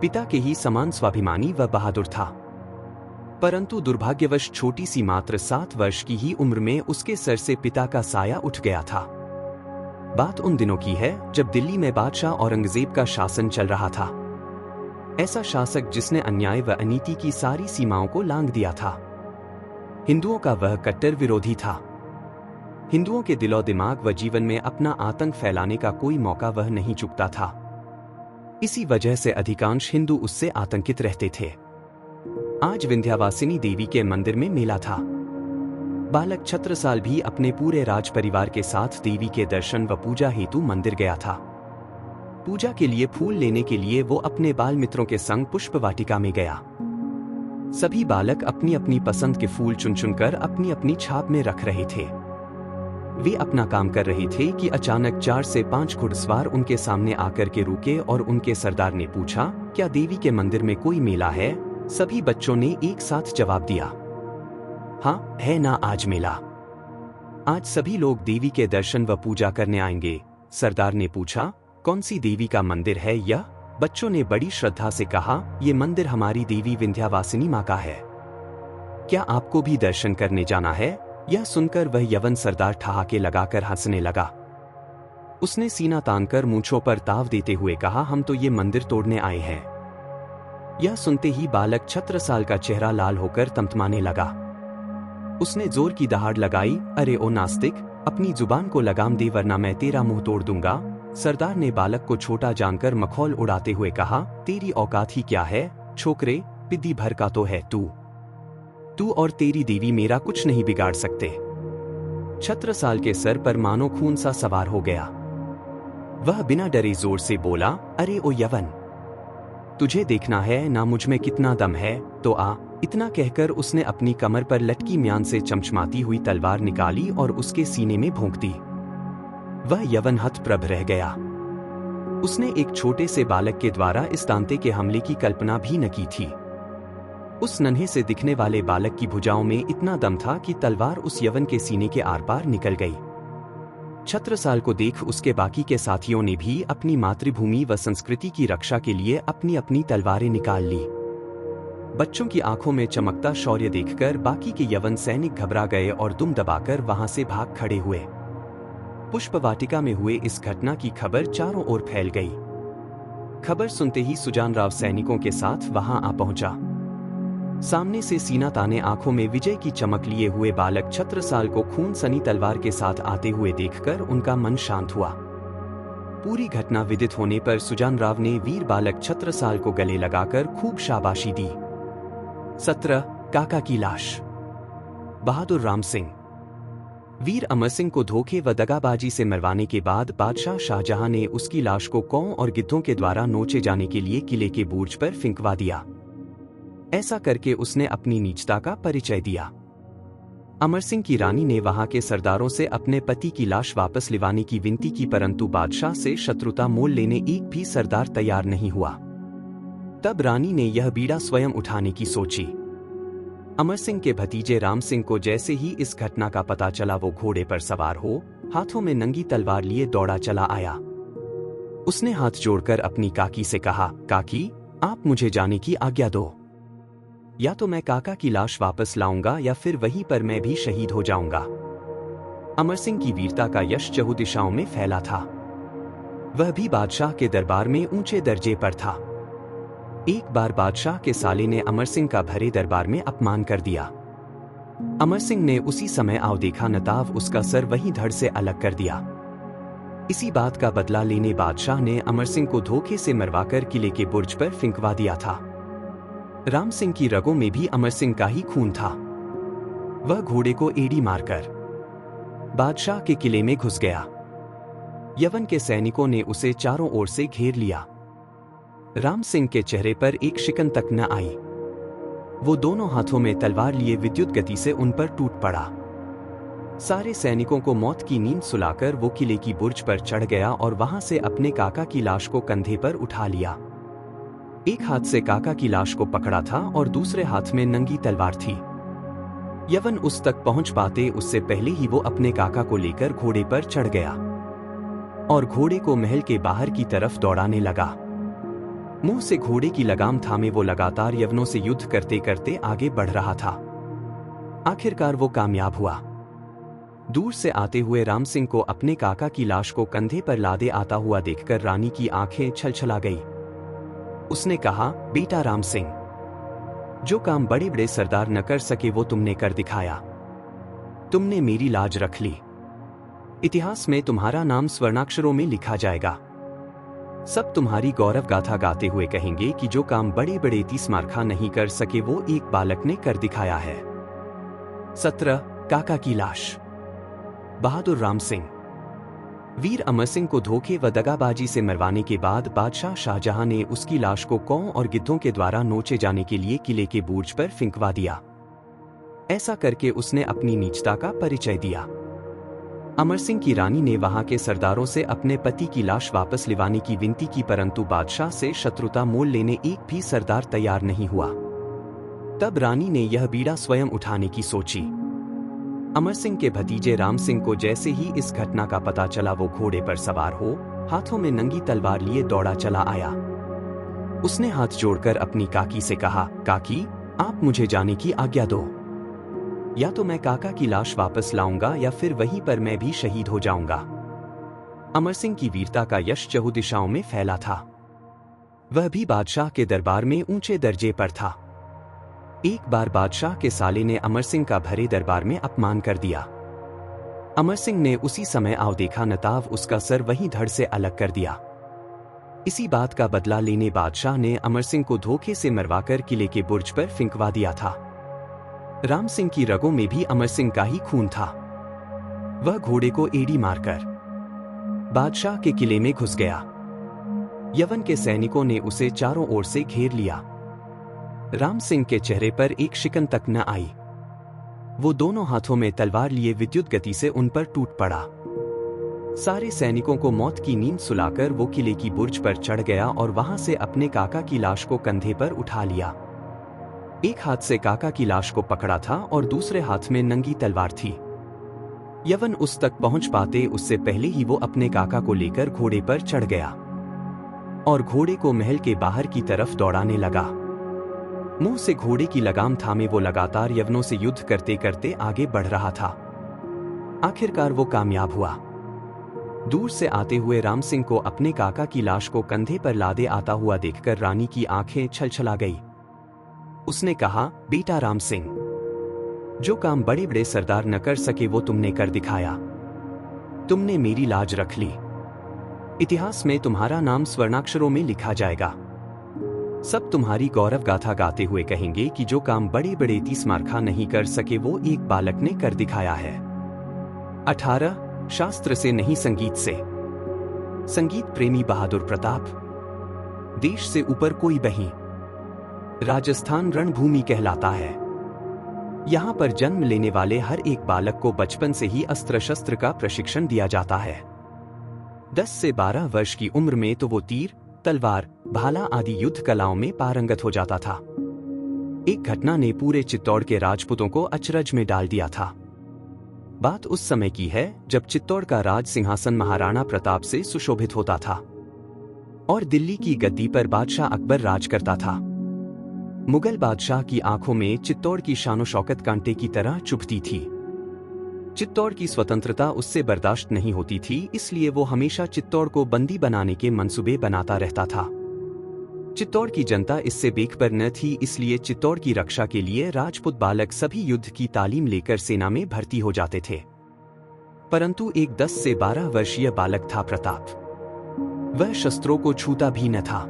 पिता के ही समान स्वाभिमानी व बहादुर था, परंतु दुर्भाग्यवश छोटी सी मात्र 7 वर्ष की ही उम्र में उसके सर से पिता का साया उठ गया था। बात उन दिनों की है जब दिल्ली में बादशाह औरंगजेब का शासन चल रहा था। ऐसा शासक जिसने अन्याय व अनीति की सारी सीमाओं को लांघ दिया था। हिंदुओं का वह कट्टर विरोधी था। हिंदुओं के दिलो दिमाग व जीवन में अपना आतंक फैलाने का कोई मौका वह नहीं चूकता था। इसी वजह से अधिकांश हिंदू उससे आतंकित रहते थे। आज विंध्यावासिनी देवी के मंदिर में मेला था। बालक छत्रसाल भी अपने पूरे राज परिवार के साथ देवी के दर्शन व पूजा हेतु मंदिर गया था। पूजा के लिए फूल लेने के लिए वो अपने बाल मित्रों के संग पुष्प वाटिका में गया। सभी बालक अपनी अपनी पसंद के फूल चुन चुनकर अपनी अपनी छाप में रख रहे थे। वे अपना काम कर रहे थे कि अचानक 4 से 5 घुड़सवार उनके सामने आकर के रुके और उनके सरदार ने पूछा, क्या देवी के मंदिर में कोई मेला है? सभी बच्चों ने एक साथ जवाब दिया, हाँ है ना, आज मेला। आज सभी लोग देवी के दर्शन व पूजा करने आएंगे। सरदार ने पूछा, कौन सी देवी का मंदिर है यह? बच्चों ने बड़ी श्रद्धा से कहा, ये मंदिर हमारी देवी विंध्यावासिनी माँ का है। क्या आपको भी दर्शन करने जाना है? यह सुनकर वह यवन सरदार ठहाके लगाकर हंसने लगा। उसने सीना तानकर मूंछों पर ताव देते हुए कहा, हम तो ये मंदिर तोड़ने आए हैं। यह सुनते ही बालक छत्रसाल का चेहरा लाल होकर तमतमाने लगा। उसने जोर की दहाड़ लगाई, अरे ओ नास्तिक, अपनी जुबान को लगाम दे वरना मैं तेरा मुंह तोड़ दूंगा। सरदार ने बालक को छोटा जानकर मखौल उड़ाते हुए कहा, तेरी औकात ही क्या है छोकरे, पिद्दी भर का तो है तू और तेरी देवी मेरा कुछ नहीं बिगाड़ सकते। छत्रसाल के सर पर मानो खून सा सवार हो गया। वह बिना डरे जोर से बोला, अरे ओ यवन, तुझे देखना है ना मुझ में कितना दम है, तो आ। इतना कहकर उसने अपनी कमर पर लटकी म्यान से चमचमाती हुई तलवार निकाली और उसके सीने में भोंक दी। वह यवन हतप्रभ रह गया। उसने एक छोटे से बालक के द्वारा इस तांते के हमले की कल्पना भी न की थी। उस नन्हे से दिखने वाले बालक की भुजाओं में इतना दम था कि तलवार उस यवन के सीने के आर पार निकल गई। छत्रसाल को देख उसके बाकी के साथियों ने भी अपनी मातृभूमि व संस्कृति की रक्षा के लिए अपनी अपनी तलवारें निकाल ली। बच्चों की आंखों में चमकता शौर्य देखकर बाकी के यवन सैनिक घबरा गए और दुम दबाकर वहां से भाग खड़े हुए। पुष्प वाटिका में हुए इस घटना की खबर चारों ओर फैल गई। खबर सुनते ही सुजान राव सैनिकों के साथ वहां आ पहुंचा। सामने से सीना ताने आंखों में विजय की चमक लिए हुए बालक छत्रसाल को खून सनी तलवार के साथ आते हुए देखकर उनका मन शांत हुआ। पूरी घटना विदित होने पर सुजान राव ने वीर बालक छत्रसाल को गले लगाकर खूब शाबाशी दी। 17 काका की लाश। बहादुर राम सिंह। वीर अमर सिंह को धोखे व दगाबाजी से मरवाने के बाद बादशाह शाहजहां ने उसकी लाश को कौओं और गिद्धों के द्वारा नोचे जाने के लिए किले के बुर्ज पर फिंकवा दिया। ऐसा करके उसने अपनी नीचता का परिचय दिया। अमर सिंह की रानी ने वहां के सरदारों से अपने पति की लाश वापस लिवाने की विनती की, परंतु बादशाह से शत्रुता मोल लेने एक भी सरदार तैयार नहीं हुआ। तब रानी ने यह बीड़ा स्वयं उठाने की सोची। अमर सिंह के भतीजे राम सिंह को जैसे ही इस घटना का पता चला, वो घोड़े पर सवार हो हाथों में नंगी तलवार लिए दौड़ा चला आया। उसने हाथ जोड़कर अपनी काकी से कहा, काकी, आप मुझे जाने की आज्ञा दो। या तो मैं काका की लाश वापस लाऊंगा या फिर वहीं पर मैं भी शहीद हो जाऊंगा। अमर सिंह की वीरता का यश चहु दिशाओं में फैला था। वह भी बादशाह के दरबार में ऊंचे दर्जे पर था। एक बार बादशाह के साले ने अमर सिंह का भरे दरबार में अपमान कर दिया। अमर सिंह ने उसी समय आओ देखा नताव उसका सर वहीं धड़ से अलग कर दिया। इसी बात का बदला लेने बादशाह ने अमर सिंह को धोखे से मरवाकर किले के बुर्ज पर फिंकवा दिया था। राम सिंह की रगों में भी अमर सिंह का ही खून था। वह घोड़े को एड़ी मारकर बादशाह के किले में घुस गया। यवन के सैनिकों ने उसे चारों ओर से घेर लिया। राम सिंह के चेहरे पर एक शिकन तक न आई। वो दोनों हाथों में तलवार लिए विद्युत गति से उन पर टूट पड़ा। सारे सैनिकों को मौत की नींद सुलाकर वो किले की बुर्ज पर चढ़ गया और वहां से अपने काका की लाश को कंधे पर उठा लिया। एक हाथ से काका की लाश को पकड़ा था और दूसरे हाथ में नंगी तलवार थी। यवन उस तक पहुंच पाते उससे पहले ही वो अपने काका को लेकर घोड़े पर चढ़ गया और घोड़े को महल के बाहर की तरफ दौड़ाने लगा। मुंह से घोड़े की लगाम थामे वो लगातार यवनों से युद्ध करते करते आगे बढ़ रहा था। आखिरकार वो कामयाब हुआ। दूर से आते हुए राम सिंह को अपने काका की लाश को कंधे पर लादे आता हुआ देखकर रानी की आंखें छलछला गई। उसने कहा, बेटा राम सिंह, जो काम बड़े बड़े सरदार न कर सके वो तुमने कर दिखाया। तुमने मेरी लाज रख ली। इतिहास में तुम्हारा नाम स्वर्णाक्षरों में लिखा जाएगा। सब तुम्हारी गौरव गाथा गाते हुए कहेंगे कि जो काम बड़े बड़े तीसमारखा नहीं कर सके वो एक बालक ने कर दिखाया है। 17 काका की लाश। बहादुर राम सिंह। वीर अमर सिंह को धोखे व दगाबाजी से मरवाने के बाद बादशाह शाहजहां ने उसकी लाश को कौओं और गिद्धों के द्वारा नोचे जाने के लिए किले के बुर्ज पर फिंकवा दिया। ऐसा करके उसने अपनी नीचता का परिचय दिया। अमर सिंह की रानी ने वहां के सरदारों से अपने पति की लाश वापस लिवाने की विनती की, परंतु बादशाह से शत्रुता मोल लेने एक भी सरदार तैयार नहीं हुआ। तब रानी ने यह बीड़ा स्वयं उठाने की सोची। अमर सिंह के भतीजे राम सिंह को जैसे ही इस घटना का पता चला, वो घोड़े पर सवार हो हाथों में नंगी तलवार लिए दौड़ा चला आया। उसने हाथ जोड़कर अपनी काकी से कहा, काकी, आप मुझे जाने की आज्ञा दो। या तो मैं काका की लाश वापस लाऊंगा या फिर वहीं पर मैं भी शहीद हो जाऊंगा। अमर सिंह की वीरता का यश चहु दिशाओं में फैला था। वह भी बादशाह के दरबार में ऊंचे दर्जे पर था। एक बार बादशाह के साले ने अमर सिंह का भरे दरबार में अपमान कर दिया। अमर सिंह ने उसी समय आओ देखा नताव उसका सर वहीं धड़ से अलग कर दिया। इसी बात का बदला लेने बादशाह ने अमर सिंह को धोखे से मरवाकर किले के बुर्ज पर फिंकवा दिया था। राम सिंह की रगों में भी अमर सिंह का ही खून था। वह घोड़े को एड़ी मारकर बादशाह के किले में घुस गया। यवन के सैनिकों ने उसे चारों ओर से घेर लिया। राम सिंह के चेहरे पर एक शिकन तक न आई। वो दोनों हाथों में तलवार लिए विद्युत गति से उन पर टूट पड़ा। सारे सैनिकों को मौत की नींद सुलाकर वो किले की बुर्ज पर चढ़ गया और वहां से अपने काका की लाश को कंधे पर उठा लिया। एक हाथ से काका की लाश को पकड़ा था और दूसरे हाथ में नंगी तलवार थी। यवन उस तक पहुंच पाते उससे पहले ही वो अपने काका को लेकर घोड़े पर चढ़ गया और घोड़े को महल के बाहर की तरफ दौड़ाने लगा। मुंह से घोड़े की लगाम थामे वो लगातार यवनों से युद्ध करते करते आगे बढ़ रहा था। आखिरकार वो कामयाब हुआ। दूर से आते हुए राम सिंह को अपने काका की लाश को कंधे पर लादे आता हुआ देखकर रानी की आंखें छलछला गई। उसने कहा, बेटा राम सिंह, जो काम बड़े बड़े सरदार न कर सके वो तुमने कर दिखाया। तुमने मेरी लाज रख ली। इतिहास में तुम्हारा नाम स्वर्णाक्षरों में लिखा जाएगा। सब तुम्हारी गौरव गाथा गाते हुए कहेंगे कि जो काम बड़े बड़े तीसमारखा नहीं कर सके वो एक बालक ने कर दिखाया है। 18 शास्त्र से नहीं संगीत से। संगीत प्रेमी बहादुर प्रताप। देश से ऊपर कोई बही राजस्थान रणभूमि कहलाता है। यहाँ पर जन्म लेने वाले हर एक बालक को बचपन से ही अस्त्र शस्त्र का प्रशिक्षण दिया जाता है। 10 से 12 वर्ष की उम्र में तो वो तीर, तलवार, भाला आदि युद्ध कलाओं में पारंगत हो जाता था। एक घटना ने पूरे चित्तौड़ के राजपूतों को अचरज में डाल दिया था। बात उस समय की है जब चित्तौड़ का राज सिंहासन महाराणा प्रताप से सुशोभित होता था और दिल्ली की गद्दी पर बादशाह अकबर राज करता था। मुगल बादशाह की आंखों में चित्तौड़ की शानो शौकत कांटे की तरह चुभती थी। चित्तौड़ की स्वतंत्रता उससे बर्दाश्त नहीं होती थी, इसलिए वो हमेशा चित्तौड़ को बंदी बनाने के मंसूबे बनाता रहता था। चित्तौड़ की जनता इससे बेखबर न थी, इसलिए चित्तौड़ की रक्षा के लिए राजपूत बालक सभी युद्ध की तालीम लेकर सेना में भर्ती हो जाते थे। परंतु एक 10 से 12 वर्षीय बालक था प्रताप। वह शस्त्रों को छूता भी न था।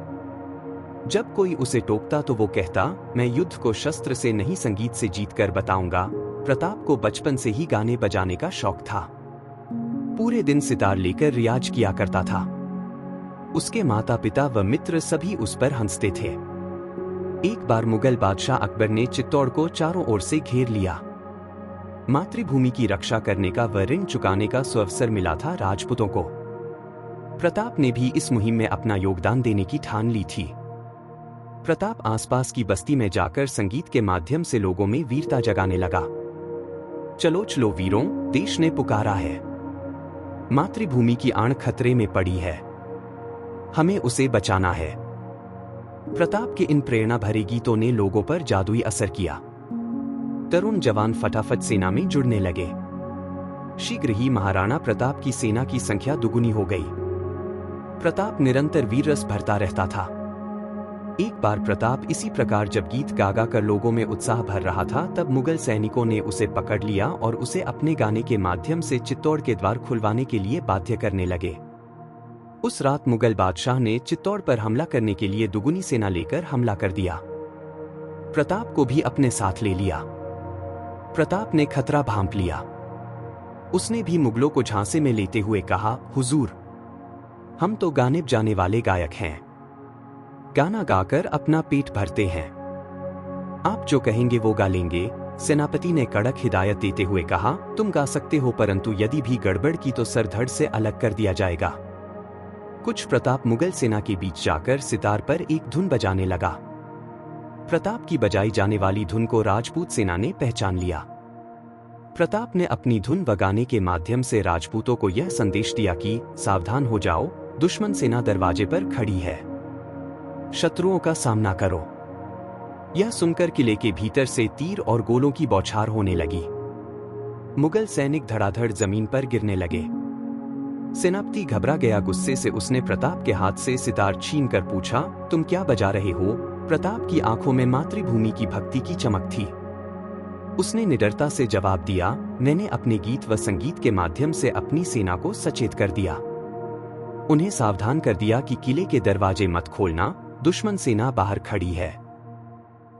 जब कोई उसे टोकता तो वो कहता, मैं युद्ध को शस्त्र से नहीं संगीत से जीतकर बताऊंगा। प्रताप को बचपन से ही गाने बजाने का शौक था। पूरे दिन सितार लेकर रियाज किया करता था। उसके माता पिता व मित्र सभी उस पर हंसते थे। एक बार मुगल बादशाह अकबर ने चित्तौड़ को चारों ओर से घेर लिया। मातृभूमि की रक्षा करने का व ऋण चुकाने का सुअवसर मिला था राजपूतों को। प्रताप ने भी इस मुहिम में अपना योगदान देने की ठान ली थी। प्रताप आसपास की बस्ती में जाकर संगीत के माध्यम से लोगों में वीरता जगाने लगा। चलो चलो वीरों, देश ने पुकारा है। मातृभूमि की आण खतरे में पड़ी है, हमें उसे बचाना है। प्रताप के इन प्रेरणा भरे गीतों ने लोगों पर जादुई असर किया। तरुण जवान फटाफट सेना में जुड़ने लगे। शीघ्र ही महाराणा प्रताप की सेना की संख्या दुगुनी हो गई। प्रताप निरंतर वीर रस भरता रहता था। एक बार प्रताप इसी प्रकार जब गीत गागा कर लोगों में उत्साह भर रहा था, तब मुगल सैनिकों ने उसे पकड़ लिया और उसे अपने गाने के माध्यम से चित्तौड़ के द्वार खुलवाने के लिए बाध्य करने लगे। उस रात मुगल बादशाह ने चित्तौड़ पर हमला करने के लिए दुगुनी सेना लेकर हमला कर दिया। प्रताप को भी अपने साथ ले लिया। प्रताप ने खतरा भांप लिया। उसने भी मुगलों को झांसे में लेते हुए कहा, हुजूर, हम तो गाने बजाने वाले गायक हैं, गाना गाकर अपना पेट भरते हैं, आप जो कहेंगे वो गा लेंगे। सेनापति ने कड़क हिदायत देते हुए कहा, तुम गा सकते हो, परंतु यदि भी गड़बड़ की तो सर धड़ से अलग कर दिया जाएगा। कुछ प्रताप मुगल सेना के बीच जाकर सितार पर एक धुन बजाने लगा। प्रताप की बजाई जाने वाली धुन को राजपूत सेना ने पहचान लिया। प्रताप ने अपनी धुन बगाने के माध्यम से राजपूतों को यह संदेश दिया कि सावधान हो जाओ, दुश्मन सेना दरवाजे पर खड़ी है, शत्रुओं का सामना करो। यह सुनकर किले के भीतर से तीर और गोलों की बौछार होने लगी। मुगल सैनिक धड़ाधड़ जमीन पर गिरने लगे। सेनापति घबरा गया। गुस्से से उसने प्रताप के हाथ से सितार छीन कर पूछा, तुम क्या बजा रहे हो? प्रताप की आंखों में मातृभूमि की भक्ति की चमक थी। उसने निडरता से जवाब दिया, मैंने अपने गीत व संगीत के माध्यम से अपनी सेना को सचेत कर दिया। उन्हें सावधान कर दिया कि किले के दरवाजे मत खोलना, दुश्मन सेना बाहर खड़ी है,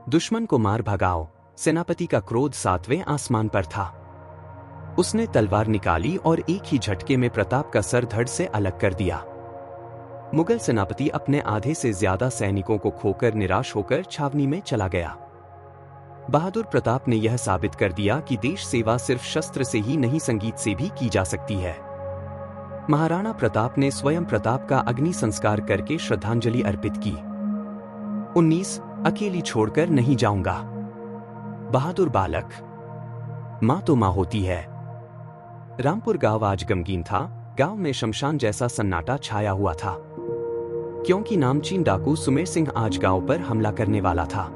दुश्मन को मार भगाओ। सेनापति का क्रोध 7वें आसमान पर था। उसने तलवार निकाली और एक ही झटके में प्रताप का सर धड़ से अलग कर दिया। मुगल सेनापति अपने आधे से ज्यादा सैनिकों को खोकर निराश होकर छावनी में चला गया। बहादुर प्रताप ने यह साबित कर दिया कि देश सेवा सिर्फ शस्त्र से ही नहीं, संगीत से भी की जा सकती है। महाराणा प्रताप ने स्वयं प्रताप का अग्नि संस्कार करके श्रद्धांजलि अर्पित की। 19 अकेली छोड़कर नहीं जाऊंगा। बहादुर बालक, मां तो मां होती है। रामपुर गांव आज गमगीन था। गांव में शमशान जैसा सन्नाटा छाया हुआ था, क्योंकि नामचीन डाकू सुमेर सिंह आज गांव पर हमला करने वाला था।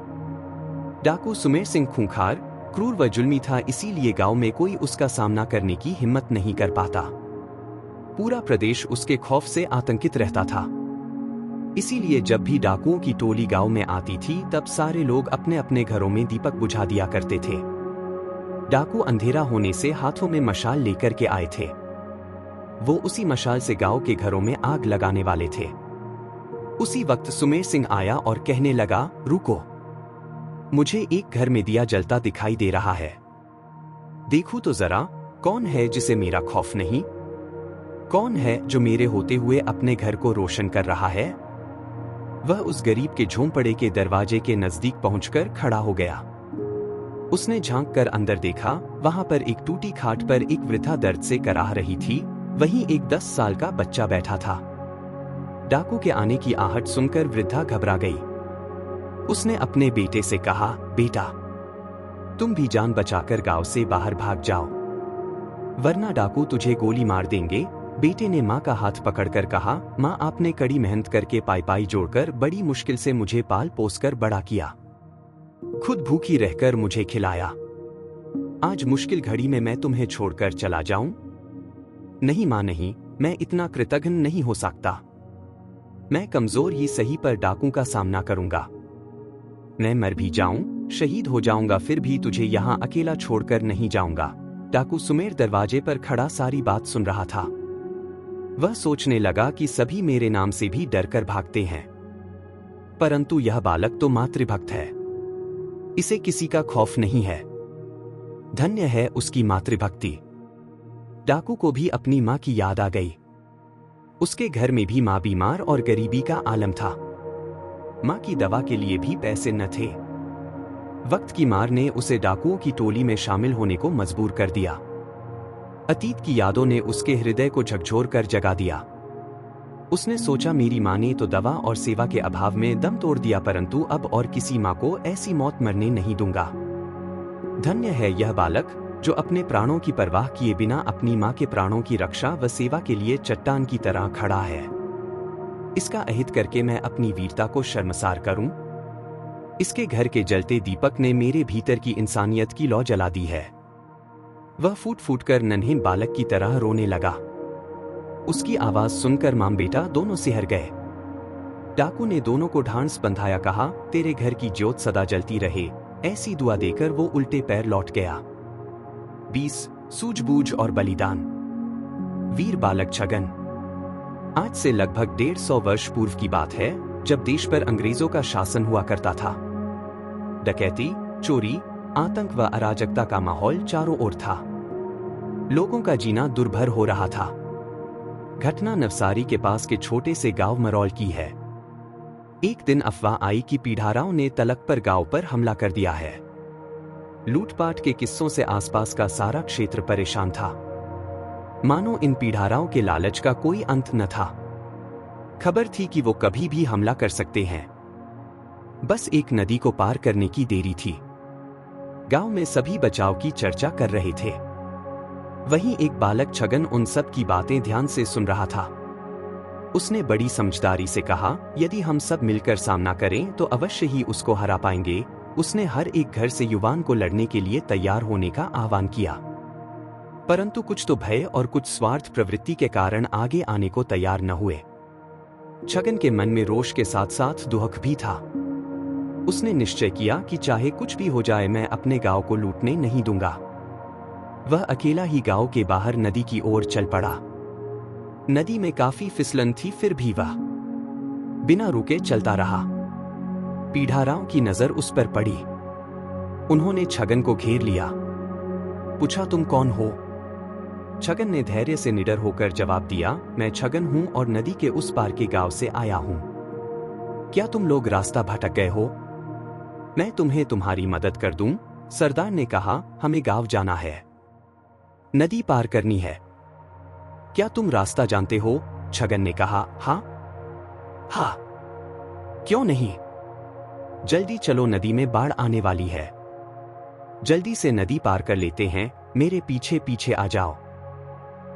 डाकू सुमेर सिंह खूंखार, क्रूर व जुल्मी था, इसीलिए गांव में कोई उसका सामना करने की हिम्मत नहीं कर पाता। पूरा प्रदेश उसके खौफ से आतंकित रहता था। इसीलिए जब भी डाकुओं की टोली गांव में आती थी, तब सारे लोग अपने अपने घरों में दीपक बुझा दिया करते थे। डाकू अंधेरा होने से हाथों में मशाल लेकर के आए थे। वो उसी मशाल से गांव के घरों में आग लगाने वाले थे। उसी वक्त सुमेर सिंह आया और कहने लगा, रुको, मुझे एक घर में दिया जलता दिखाई दे रहा है। देखूं तो जरा, कौन है जिसे मेरा खौफ नहीं? कौन है जो मेरे होते हुए अपने घर को रोशन कर रहा है? वह उस गरीब के झोंपड़े के दरवाजे के नजदीक पहुंचकर खड़ा हो गया। उसने झांक कर अंदर देखा, वहां पर एक टूटी खाट पर एक वृद्धा दर्द से कराह रही थी, वहीं एक 10 साल का बच्चा बैठा था। डाकू के आने की आहट सुनकर वृद्धा घबरा गई। उसने अपने बेटे से कहा, बेटा, तुम भी जान बचाकर गांव से बाहर भाग जाओ, वरना डाकू तुझे गोली मार देंगे। बेटे ने माँ का हाथ पकड़कर कहा, माँ, आपने कड़ी मेहनत करके पाई जोड़कर बड़ी मुश्किल से मुझे पाल पोस कर बड़ा किया, खुद भूखी रहकर मुझे खिलाया। आज मुश्किल घड़ी में मैं तुम्हें छोड़कर चला जाऊं? नहीं माँ, नहीं, मैं इतना कृतघ्न नहीं हो सकता। मैं कमजोर ही सही पर डाकू का सामना करूंगा। मैं मर भी जाऊं, शहीद हो जाऊंगा, फिर भी तुझे यहां अकेला छोड़कर नहीं जाऊंगा। डाकू सुमेर दरवाजे पर खड़ा सारी बात सुन रहा था। वह सोचने लगा कि सभी मेरे नाम से भी डरकर भागते हैं, परंतु यह बालक तो मातृभक्त है, इसे किसी का खौफ नहीं है। धन्य है उसकी मातृभक्ति। डाकू को भी अपनी मां की याद आ गई। उसके घर में भी मां बीमार और गरीबी का आलम था। मां की दवा के लिए भी पैसे न थे। वक्त की मार ने उसे डाकुओं की टोली में शामिल होने को मजबूर कर दिया। अतीत की यादों ने उसके हृदय को झकझोर कर जगा दिया। उसने सोचा, मेरी मां ने तो दवा और सेवा के अभाव में दम तोड़ दिया, परंतु अब और किसी मां को ऐसी मौत मरने नहीं दूंगा। धन्य है यह बालक जो अपने प्राणों की परवाह किए बिना अपनी मां के प्राणों की रक्षा व सेवा के लिए चट्टान की तरह खड़ा है। इसका अहित करके मैं अपनी वीरता को शर्मसार करूं? इसके घर के जलते दीपक ने मेरे भीतर की इंसानियत की लौ जला दी है। वह फूट फूट कर नन्हे बालक की तरह रोने लगा। उसकी आवाज सुनकर मां बेटा दोनों सिहर गए। डाकू ने दोनों को ढांढस बंधाया, कहा, तेरे घर की ज्योत सदा जलती रहे, ऐसी दुआ देकर वो उल्टे पैर लौट गया। 20 सूझबूझ और बलिदान। वीर बालक छगन। आज से लगभग 150 वर्ष पूर्व की बात है, जब देश पर अंग्रेजों का शासन हुआ करता था। डकैती, चोरी, आतंक व अराजकता का माहौल चारों ओर था। लोगों का जीना दुर्भर हो रहा था। घटना नवसारी के पास के छोटे से गांव मरौल की है। एक दिन अफवाह आई कि पीढ़ाराव ने तलक पर गांव पर हमला कर दिया है। लूटपाट के किस्सों से आसपास का सारा क्षेत्र परेशान था। मानो इन पीढ़ाराव के लालच का कोई अंत न था। खबर थी कि वो कभी भी हमला कर सकते हैं। बस एक नदी को पार करने की देरी थी। गांव में सभी बचाव की चर्चा कर रहे थे। वहीं एक बालक छगन उन सब की बातें ध्यान से सुन रहा था। उसने बड़ी समझदारी से कहा, यदि हम सब मिलकर सामना करें तो अवश्य ही उसको हरा पाएंगे। उसने हर एक घर से युवान को लड़ने के लिए तैयार होने का आह्वान किया, परंतु कुछ तो भय और कुछ स्वार्थ प्रवृत्ति के कारण आगे आने को तैयार न हुए। छगन के मन में रोष के साथ साथ दुहक भी था। उसने निश्चय किया कि चाहे कुछ भी हो जाए, मैं अपने गांव को लूटने नहीं दूंगा। वह अकेला ही गांव के बाहर नदी की ओर चल पड़ा। नदी में काफी फिसलन थी, फिर भी वह बिना रुके चलता रहा। पीढ़ाराव की नजर उस पर पड़ी। उन्होंने छगन को घेर लिया। पूछा, तुम कौन हो? छगन ने धैर्य से निडर होकर जवाब दिया, मैं छगन हूं और नदी के उस पार के गांव से आया हूं। क्या तुम लोग रास्ता भटक गए हो? मैं तुम्हें तुम्हारी मदद कर दूं। सरदार ने कहा, हमें गांव जाना है, नदी पार करनी है। क्या तुम रास्ता जानते हो? छगन ने कहा, हाँ हाँ, क्यों नहीं। जल्दी चलो, नदी में बाढ़ आने वाली है। जल्दी से नदी पार कर लेते हैं, मेरे पीछे पीछे आ जाओ।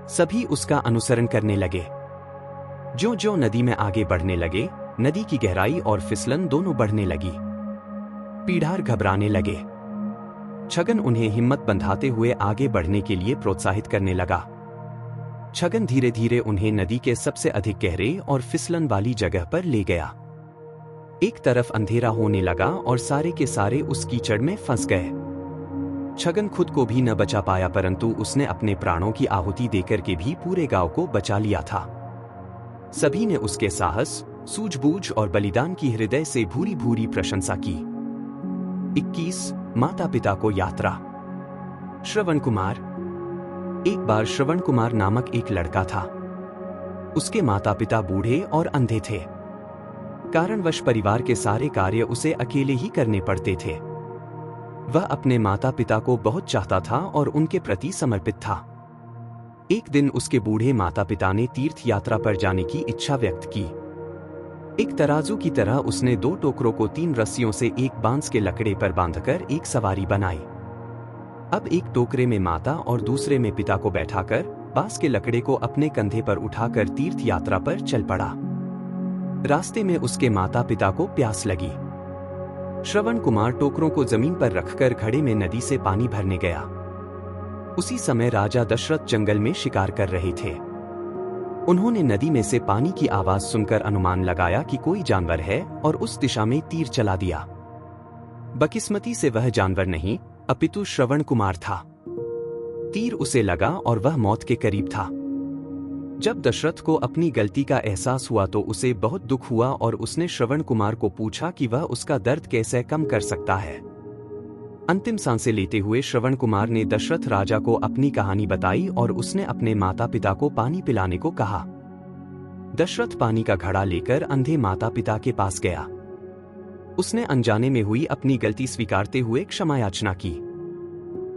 सभी उसका अनुसरण करने लगे। ज्यों-ज्यों नदी में आगे बढ़ने लगे, नदी की गहराई और फिसलन दोनों बढ़ने लगी। पीढ़ार घबराने लगे। छगन उन्हें हिम्मत बंधाते हुए आगे बढ़ने के लिए प्रोत्साहित करने लगा। छगन धीरे धीरे उन्हें नदी के सबसे अधिक गहरे और फिसलन वाली जगह पर ले गया। एक तरफ अंधेरा होने लगा और सारे के सारे उस कीचड़ में फंस गए। छगन खुद को भी न बचा पाया, परंतु उसने अपने प्राणों की आहुति देकर के भी पूरे गांव को बचा लिया था। सभी ने उसके साहस, सूझबूझ और बलिदान की हृदय से भूरी भूरी प्रशंसा की। 21 माता पिता को यात्रा। श्रवण कुमार। एक बार श्रवण कुमार नामक एक लड़का था। उसके माता पिता बूढ़े और अंधे थे। कारणवश परिवार के सारे कार्य उसे अकेले ही करने पड़ते थे। वह अपने माता पिता को बहुत चाहता था और उनके प्रति समर्पित था। एक दिन उसके बूढ़े माता पिता ने तीर्थ यात्रा पर जाने की इच्छा व्यक्त की। एक तराजू की तरह उसने 2 टोकरों को 3 रस्सियों से एक बांस के लकड़े पर बांधकर एक सवारी बनाई। अब एक टोकरे में माता और दूसरे में पिता को बैठाकर बांस के लकड़े को अपने कंधे पर उठाकर तीर्थ यात्रा पर चल पड़ा। रास्ते में उसके माता पिता को प्यास लगी। श्रवण कुमार टोकरों को जमीन पर रखकर घड़े में नदी से पानी भरने गया। उसी समय राजा दशरथ जंगल में शिकार कर रहे थे। उन्होंने नदी में से पानी की आवाज सुनकर अनुमान लगाया कि कोई जानवर है और उस दिशा में तीर चला दिया। बकिस्मती से वह जानवर नहीं अपितु श्रवण कुमार था। तीर उसे लगा और वह मौत के करीब था। जब दशरथ को अपनी गलती का एहसास हुआ तो उसे बहुत दुख हुआ और उसने श्रवण कुमार को पूछा कि वह उसका दर्द कैसे कम कर सकता है। अंतिम सांसें लेते हुए श्रवण कुमार ने दशरथ राजा को अपनी कहानी बताई और उसने अपने माता पिता को पानी पिलाने को कहा। दशरथ पानी का घड़ा लेकर अंधे माता पिता के पास गया। उसने अनजाने में हुई अपनी गलती स्वीकारते हुए क्षमा याचना की।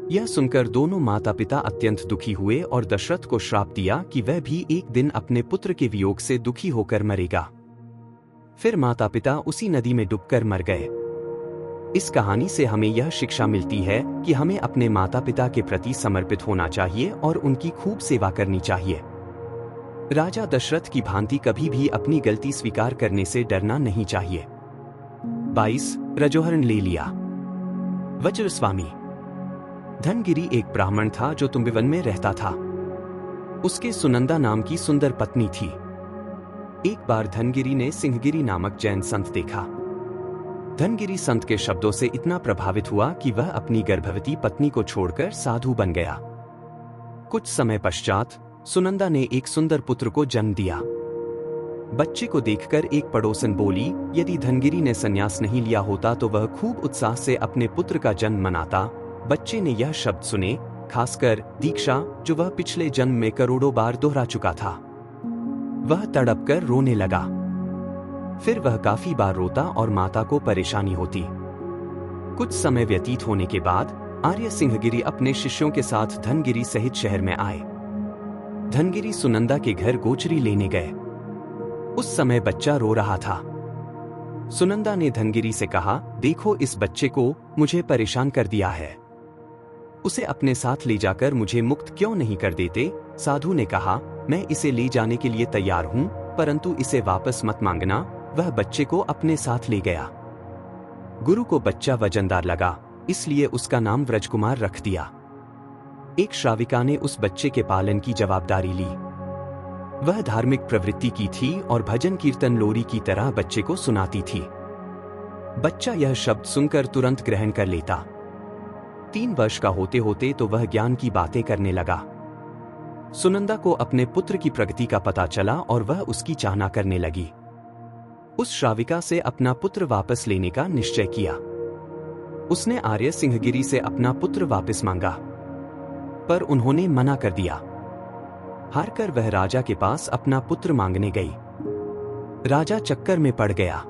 यह सुनकर दोनों माता पिता अत्यंत दुखी हुए और दशरथ को श्राप दिया कि वह भी एक दिन अपने पुत्र के वियोग से दुखी होकर मरेगा। फिर माता पिता उसी नदी में डूबकर मर गए। इस कहानी से हमें यह शिक्षा मिलती है कि हमें अपने माता पिता के प्रति समर्पित होना चाहिए और उनकी खूब सेवा करनी चाहिए। राजा दशरथ की भांति कभी भी अपनी गलती स्वीकार करने से डरना नहीं चाहिए। 22 रजोहरण ले लिया। वज्रस्वामी। धनगिरी एक ब्राह्मण था जो तुम्बिवन में रहता था। उसके सुनंदा नाम की सुंदर पत्नी थी। एक बार धनगिरी ने सिंहगिरी नामक जैन संत देखा। धनगिरी संत के शब्दों से इतना प्रभावित हुआ कि वह अपनी गर्भवती पत्नी को छोड़कर साधु बन गया। कुछ समय पश्चात सुनंदा ने एक सुंदर पुत्र को जन्म दिया। बच्चे को देखकर एक पड़ोसन बोली, यदि धनगिरी ने संन्यास नहीं लिया होता तो वह खूब उत्साह से अपने पुत्र का जन्म मनाता। बच्चे ने यह शब्द सुने, खासकर दीक्षा, जो वह पिछले जन्म में करोड़ों बार दोहरा चुका था। वह तड़पकर रोने लगा। फिर वह काफी बार रोता और माता को परेशानी होती। कुछ समय व्यतीत होने के बाद आर्य सिंहगिरी अपने शिष्यों के साथ धनगिरी सहित शहर में आए। धनगिरी सुनंदा के घर गोचरी लेने गए। उस समय बच्चा रो रहा था। सुनंदा ने धनगिरी से कहा, देखो इस बच्चे को मुझे परेशान कर दिया है। उसे अपने साथ ले जाकर मुझे मुक्त क्यों नहीं कर देते? साधु ने कहा, मैं इसे ले जाने के लिए तैयार हूं, परंतु इसे वापस मत मांगना। वह बच्चे को अपने साथ ले गया। गुरु को बच्चा वजनदार लगा, इसलिए उसका नाम व्रजकुमार रख दिया। एक श्राविका ने उस बच्चे के पालन की जवाबदारी ली। वह धार्मिक प्रवृत्ति की थी और भजन कीर्तन लोरी की तरह बच्चे को सुनाती थी। बच्चा यह शब्द सुनकर तुरंत ग्रहण कर लेता। 3 वर्ष का होते होते तो वह ज्ञान की बातें करने लगा। सुनंदा को अपने पुत्र की प्रगति का पता चला और वह उसकी चाहना करने लगी। उस श्राविका से अपना पुत्र वापस लेने का निश्चय किया। उसने आर्य सिंहगिरी से अपना पुत्र वापस मांगा, पर उन्होंने मना कर दिया। हारकर वह राजा के पास अपना पुत्र मांगने गई। राजा चक्कर में पड़ गया।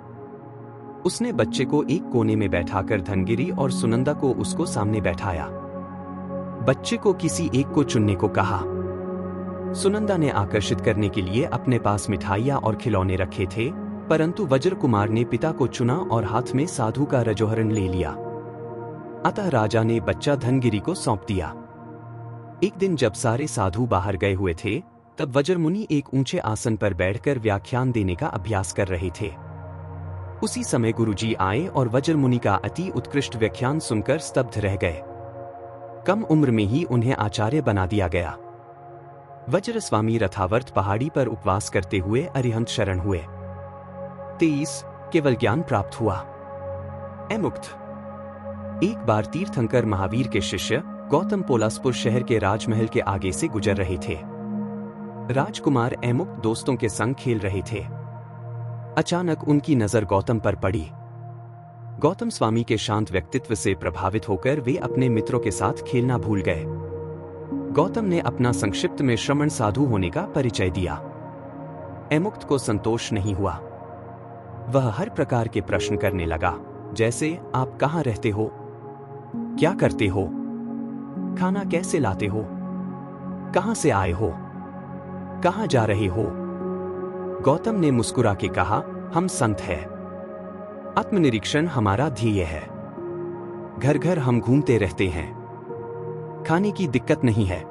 उसने बच्चे को एक कोने में बैठाकर धनगिरी और सुनंदा को उसको सामने बैठाया। बच्चे को किसी एक को चुनने को कहा। सुनंदा ने आकर्षित करने के लिए अपने पास मिठाइयां और खिलौने रखे थे, परंतु वज्रकुमार ने पिता को चुना और हाथ में साधु का रजोहरण ले लिया। अतः राजा ने बच्चा धनगिरी को सौंप दिया। एक दिन जब सारे साधु बाहर गए हुए थे, तब वज्रमुनि एक ऊंचे आसन पर बैठकर व्याख्यान देने का अभ्यास कर रहे थे। उसी समय गुरुजी आए और वज्रमुनि का अति उत्कृष्ट व्याख्यान सुनकर स्तब्ध रह गए। कम उम्र में ही उन्हें आचार्य बना दिया गया। वज्रस्वामी रथावर्त पहाड़ी पर उपवास करते हुए अरिहंत शरण हुए। 23 केवल ज्ञान प्राप्त हुआ। मुक्त। एक बार तीर्थंकर महावीर के शिष्य गौतम पोलासपुर शहर के राजमहल के आगे से गुजर रहे थे। राजकुमार मुक्त दोस्तों के संग खेल रहे थे। अचानक उनकी नजर गौतम पर पड़ी। गौतम स्वामी के शांत व्यक्तित्व से प्रभावित होकर वे अपने मित्रों के साथ खेलना भूल गए। गौतम ने अपना संक्षिप्त में श्रमण साधु होने का परिचय दिया। मुक्त को संतोष नहीं हुआ। वह हर प्रकार के प्रश्न करने लगा, जैसे आप कहाँ रहते हो, क्या करते हो, खाना कैसे लाते हो, कहां से आए हो, कहां जा रहे हो। गौतम ने मुस्कुरा के कहा, हम संत हैं। आत्मनिरीक्षण हमारा ध्येय है। घर घर हम घूमते रहते हैं। खाने की दिक्कत नहीं है।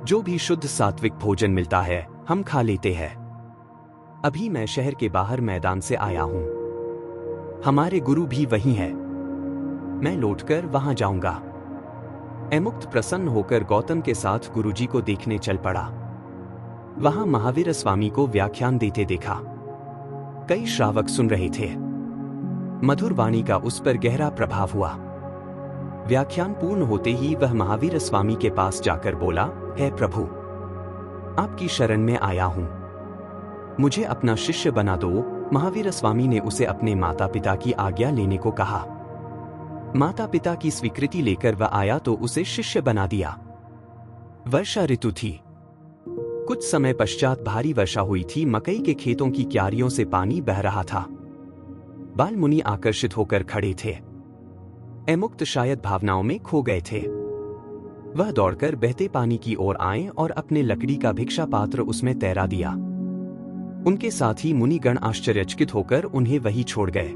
जो भी शुद्ध सात्विक भोजन मिलता है हम खा लेते हैं। अभी मैं शहर के बाहर मैदान से आया हूं। हमारे गुरु भी वहीं हैं। मैं लौटकर वहां जाऊंगा। एमुक्त प्रसन्न होकर गौतम के साथ गुरुजी को देखने चल पड़ा। वहां महावीर स्वामी को व्याख्यान देते देखा। कई श्रावक सुन रहे थे। मधुर वाणी का उस पर गहरा प्रभाव हुआ। व्याख्यान पूर्ण होते ही वह महावीर स्वामी के पास जाकर बोला, हे प्रभु, आपकी शरण में आया हूं। मुझे अपना शिष्य बना दो। महावीर स्वामी ने उसे अपने माता पिता की आज्ञा लेने को कहा। माता पिता की स्वीकृति लेकर वह आया तो उसे शिष्य बना दिया। वर्षा ऋतु थी। कुछ समय पश्चात भारी वर्षा हुई थी। मकई के खेतों की क्यारियों से पानी बह रहा था। बाल मुनि आकर्षित होकर खड़े थे। एमुक्त शायद भावनाओं में खो गए थे। वह दौड़कर बहते पानी की ओर आए और अपने लकड़ी का भिक्षा पात्र उसमें तैरा दिया। उनके साथ ही मुनिगण आश्चर्यचकित होकर उन्हें वहीं छोड़ गए।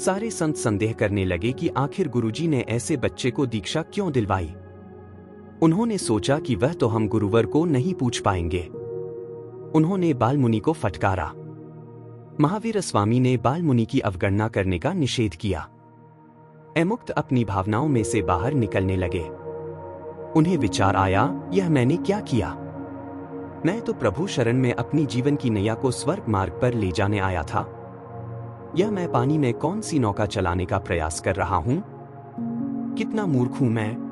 सारे संत संदेह करने लगे कि आखिर गुरुजी ने ऐसे बच्चे को दीक्षा क्यों दिलवाई। उन्होंने सोचा कि वह तो हम गुरुवर को नहीं पूछ पाएंगे। उन्होंने बालमुनि को फटकारा। महावीर स्वामी ने बालमुनि की अवगणना करने का निषेध किया। एमुक्त अपनी भावनाओं में से बाहर निकलने लगे। उन्हें विचार आया, यह मैंने क्या किया। मैं तो प्रभु शरण में अपनी जीवन की नैया को स्वर्ग मार्ग पर ले जाने आया था। यह मैं पानी में कौन सी नौका चलाने का प्रयास कर रहा हूं। कितना मूर्ख हूं मैं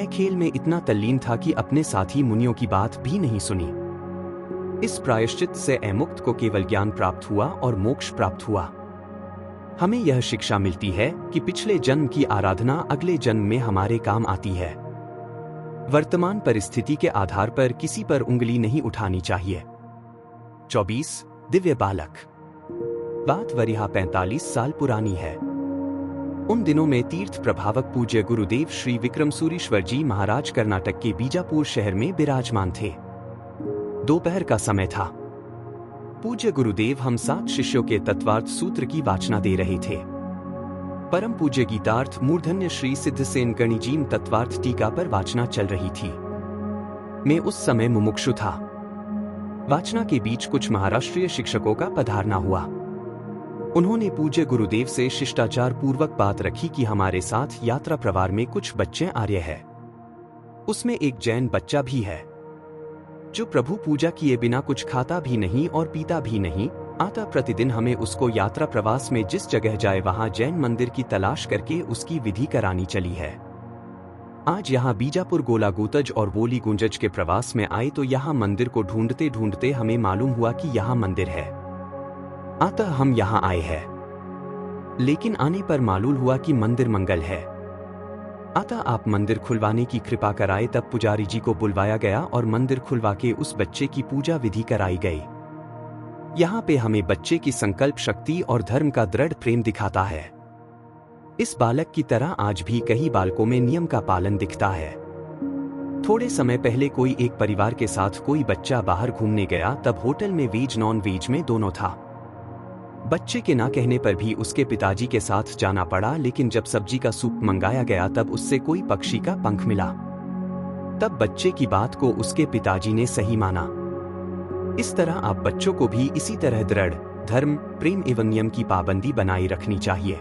खेल में इतना तल्लीन था कि अपने साथी मुनियों की बात भी नहीं सुनी। इस प्रायश्चित से एमुक्त को केवल ज्ञान प्राप्त हुआ और मोक्ष प्राप्त हुआ। हमें यह शिक्षा मिलती है कि पिछले जन्म की आराधना अगले जन्म में हमारे काम आती है। वर्तमान परिस्थिति के आधार पर किसी पर उंगली नहीं उठानी चाहिए। 24 दिव्य बालक। बात वरिहा 45 साल पुरानी है। उन दिनों में तीर्थ प्रभावक पूज्य गुरुदेव श्री विक्रमसूरीश्वर जी महाराज कर्नाटक के बीजापुर शहर में विराजमान थे। दोपहर का समय था। पूज्य गुरुदेव हम 7 शिष्यों के तत्वार्थ सूत्र की वाचना दे रहे थे। परम पूज्य गीतार्थ मूर्धन्य श्री सिद्धसेन गणिजीम तत्वार्थ टीका पर वाचना चल रही थी। मैं उस समय मुमुक्षु था। वाचना के बीच कुछ महाराष्ट्रीय शिक्षकों का पधारना हुआ। उन्होंने पूज्य गुरुदेव से शिष्टाचार पूर्वक बात रखी कि हमारे साथ यात्रा प्रवार में कुछ बच्चे आर्य हैं। उसमें एक जैन बच्चा भी है जो प्रभु पूजा किए बिना कुछ खाता भी नहीं और पीता भी नहीं आता। प्रतिदिन हमें उसको यात्रा प्रवास में जिस जगह जाए वहां जैन मंदिर की तलाश करके उसकी विधि करानी चली है। आज यहाँ बीजापुर गोला गुतज और वोली गुंजज के प्रवास में आए तो यहाँ मंदिर को ढूंढते ढूंढते हमें मालूम हुआ कि यहाँ मंदिर है। अतः हम यहाँ आए हैं। लेकिन आने पर मालूम हुआ कि मंदिर मंगल है। अतः आप मंदिर खुलवाने की कृपा कराए। तब पुजारी जी को बुलवाया गया और मंदिर खुलवा के उस बच्चे की पूजा विधि कराई गई। यहाँ पे हमें बच्चे की संकल्प शक्ति और धर्म का दृढ़ प्रेम दिखाता है। इस बालक की तरह आज भी कई बालकों में नियम का पालन दिखता है। थोड़े समय पहले कोई एक परिवार के साथ कोई बच्चा बाहर घूमने गया। तब होटल में वेज नॉन वेज में दोनों था। बच्चे के ना कहने पर भी उसके पिताजी के साथ जाना पड़ा। लेकिन जब सब्जी का सूप मंगाया गया तब उससे कोई पक्षी का पंख मिला। तब बच्चे की बात को उसके पिताजी ने सही माना। इस तरह आप बच्चों को भी इसी तरह दृढ़ धर्म प्रेम एवं नियम की पाबंदी बनाए रखनी चाहिए।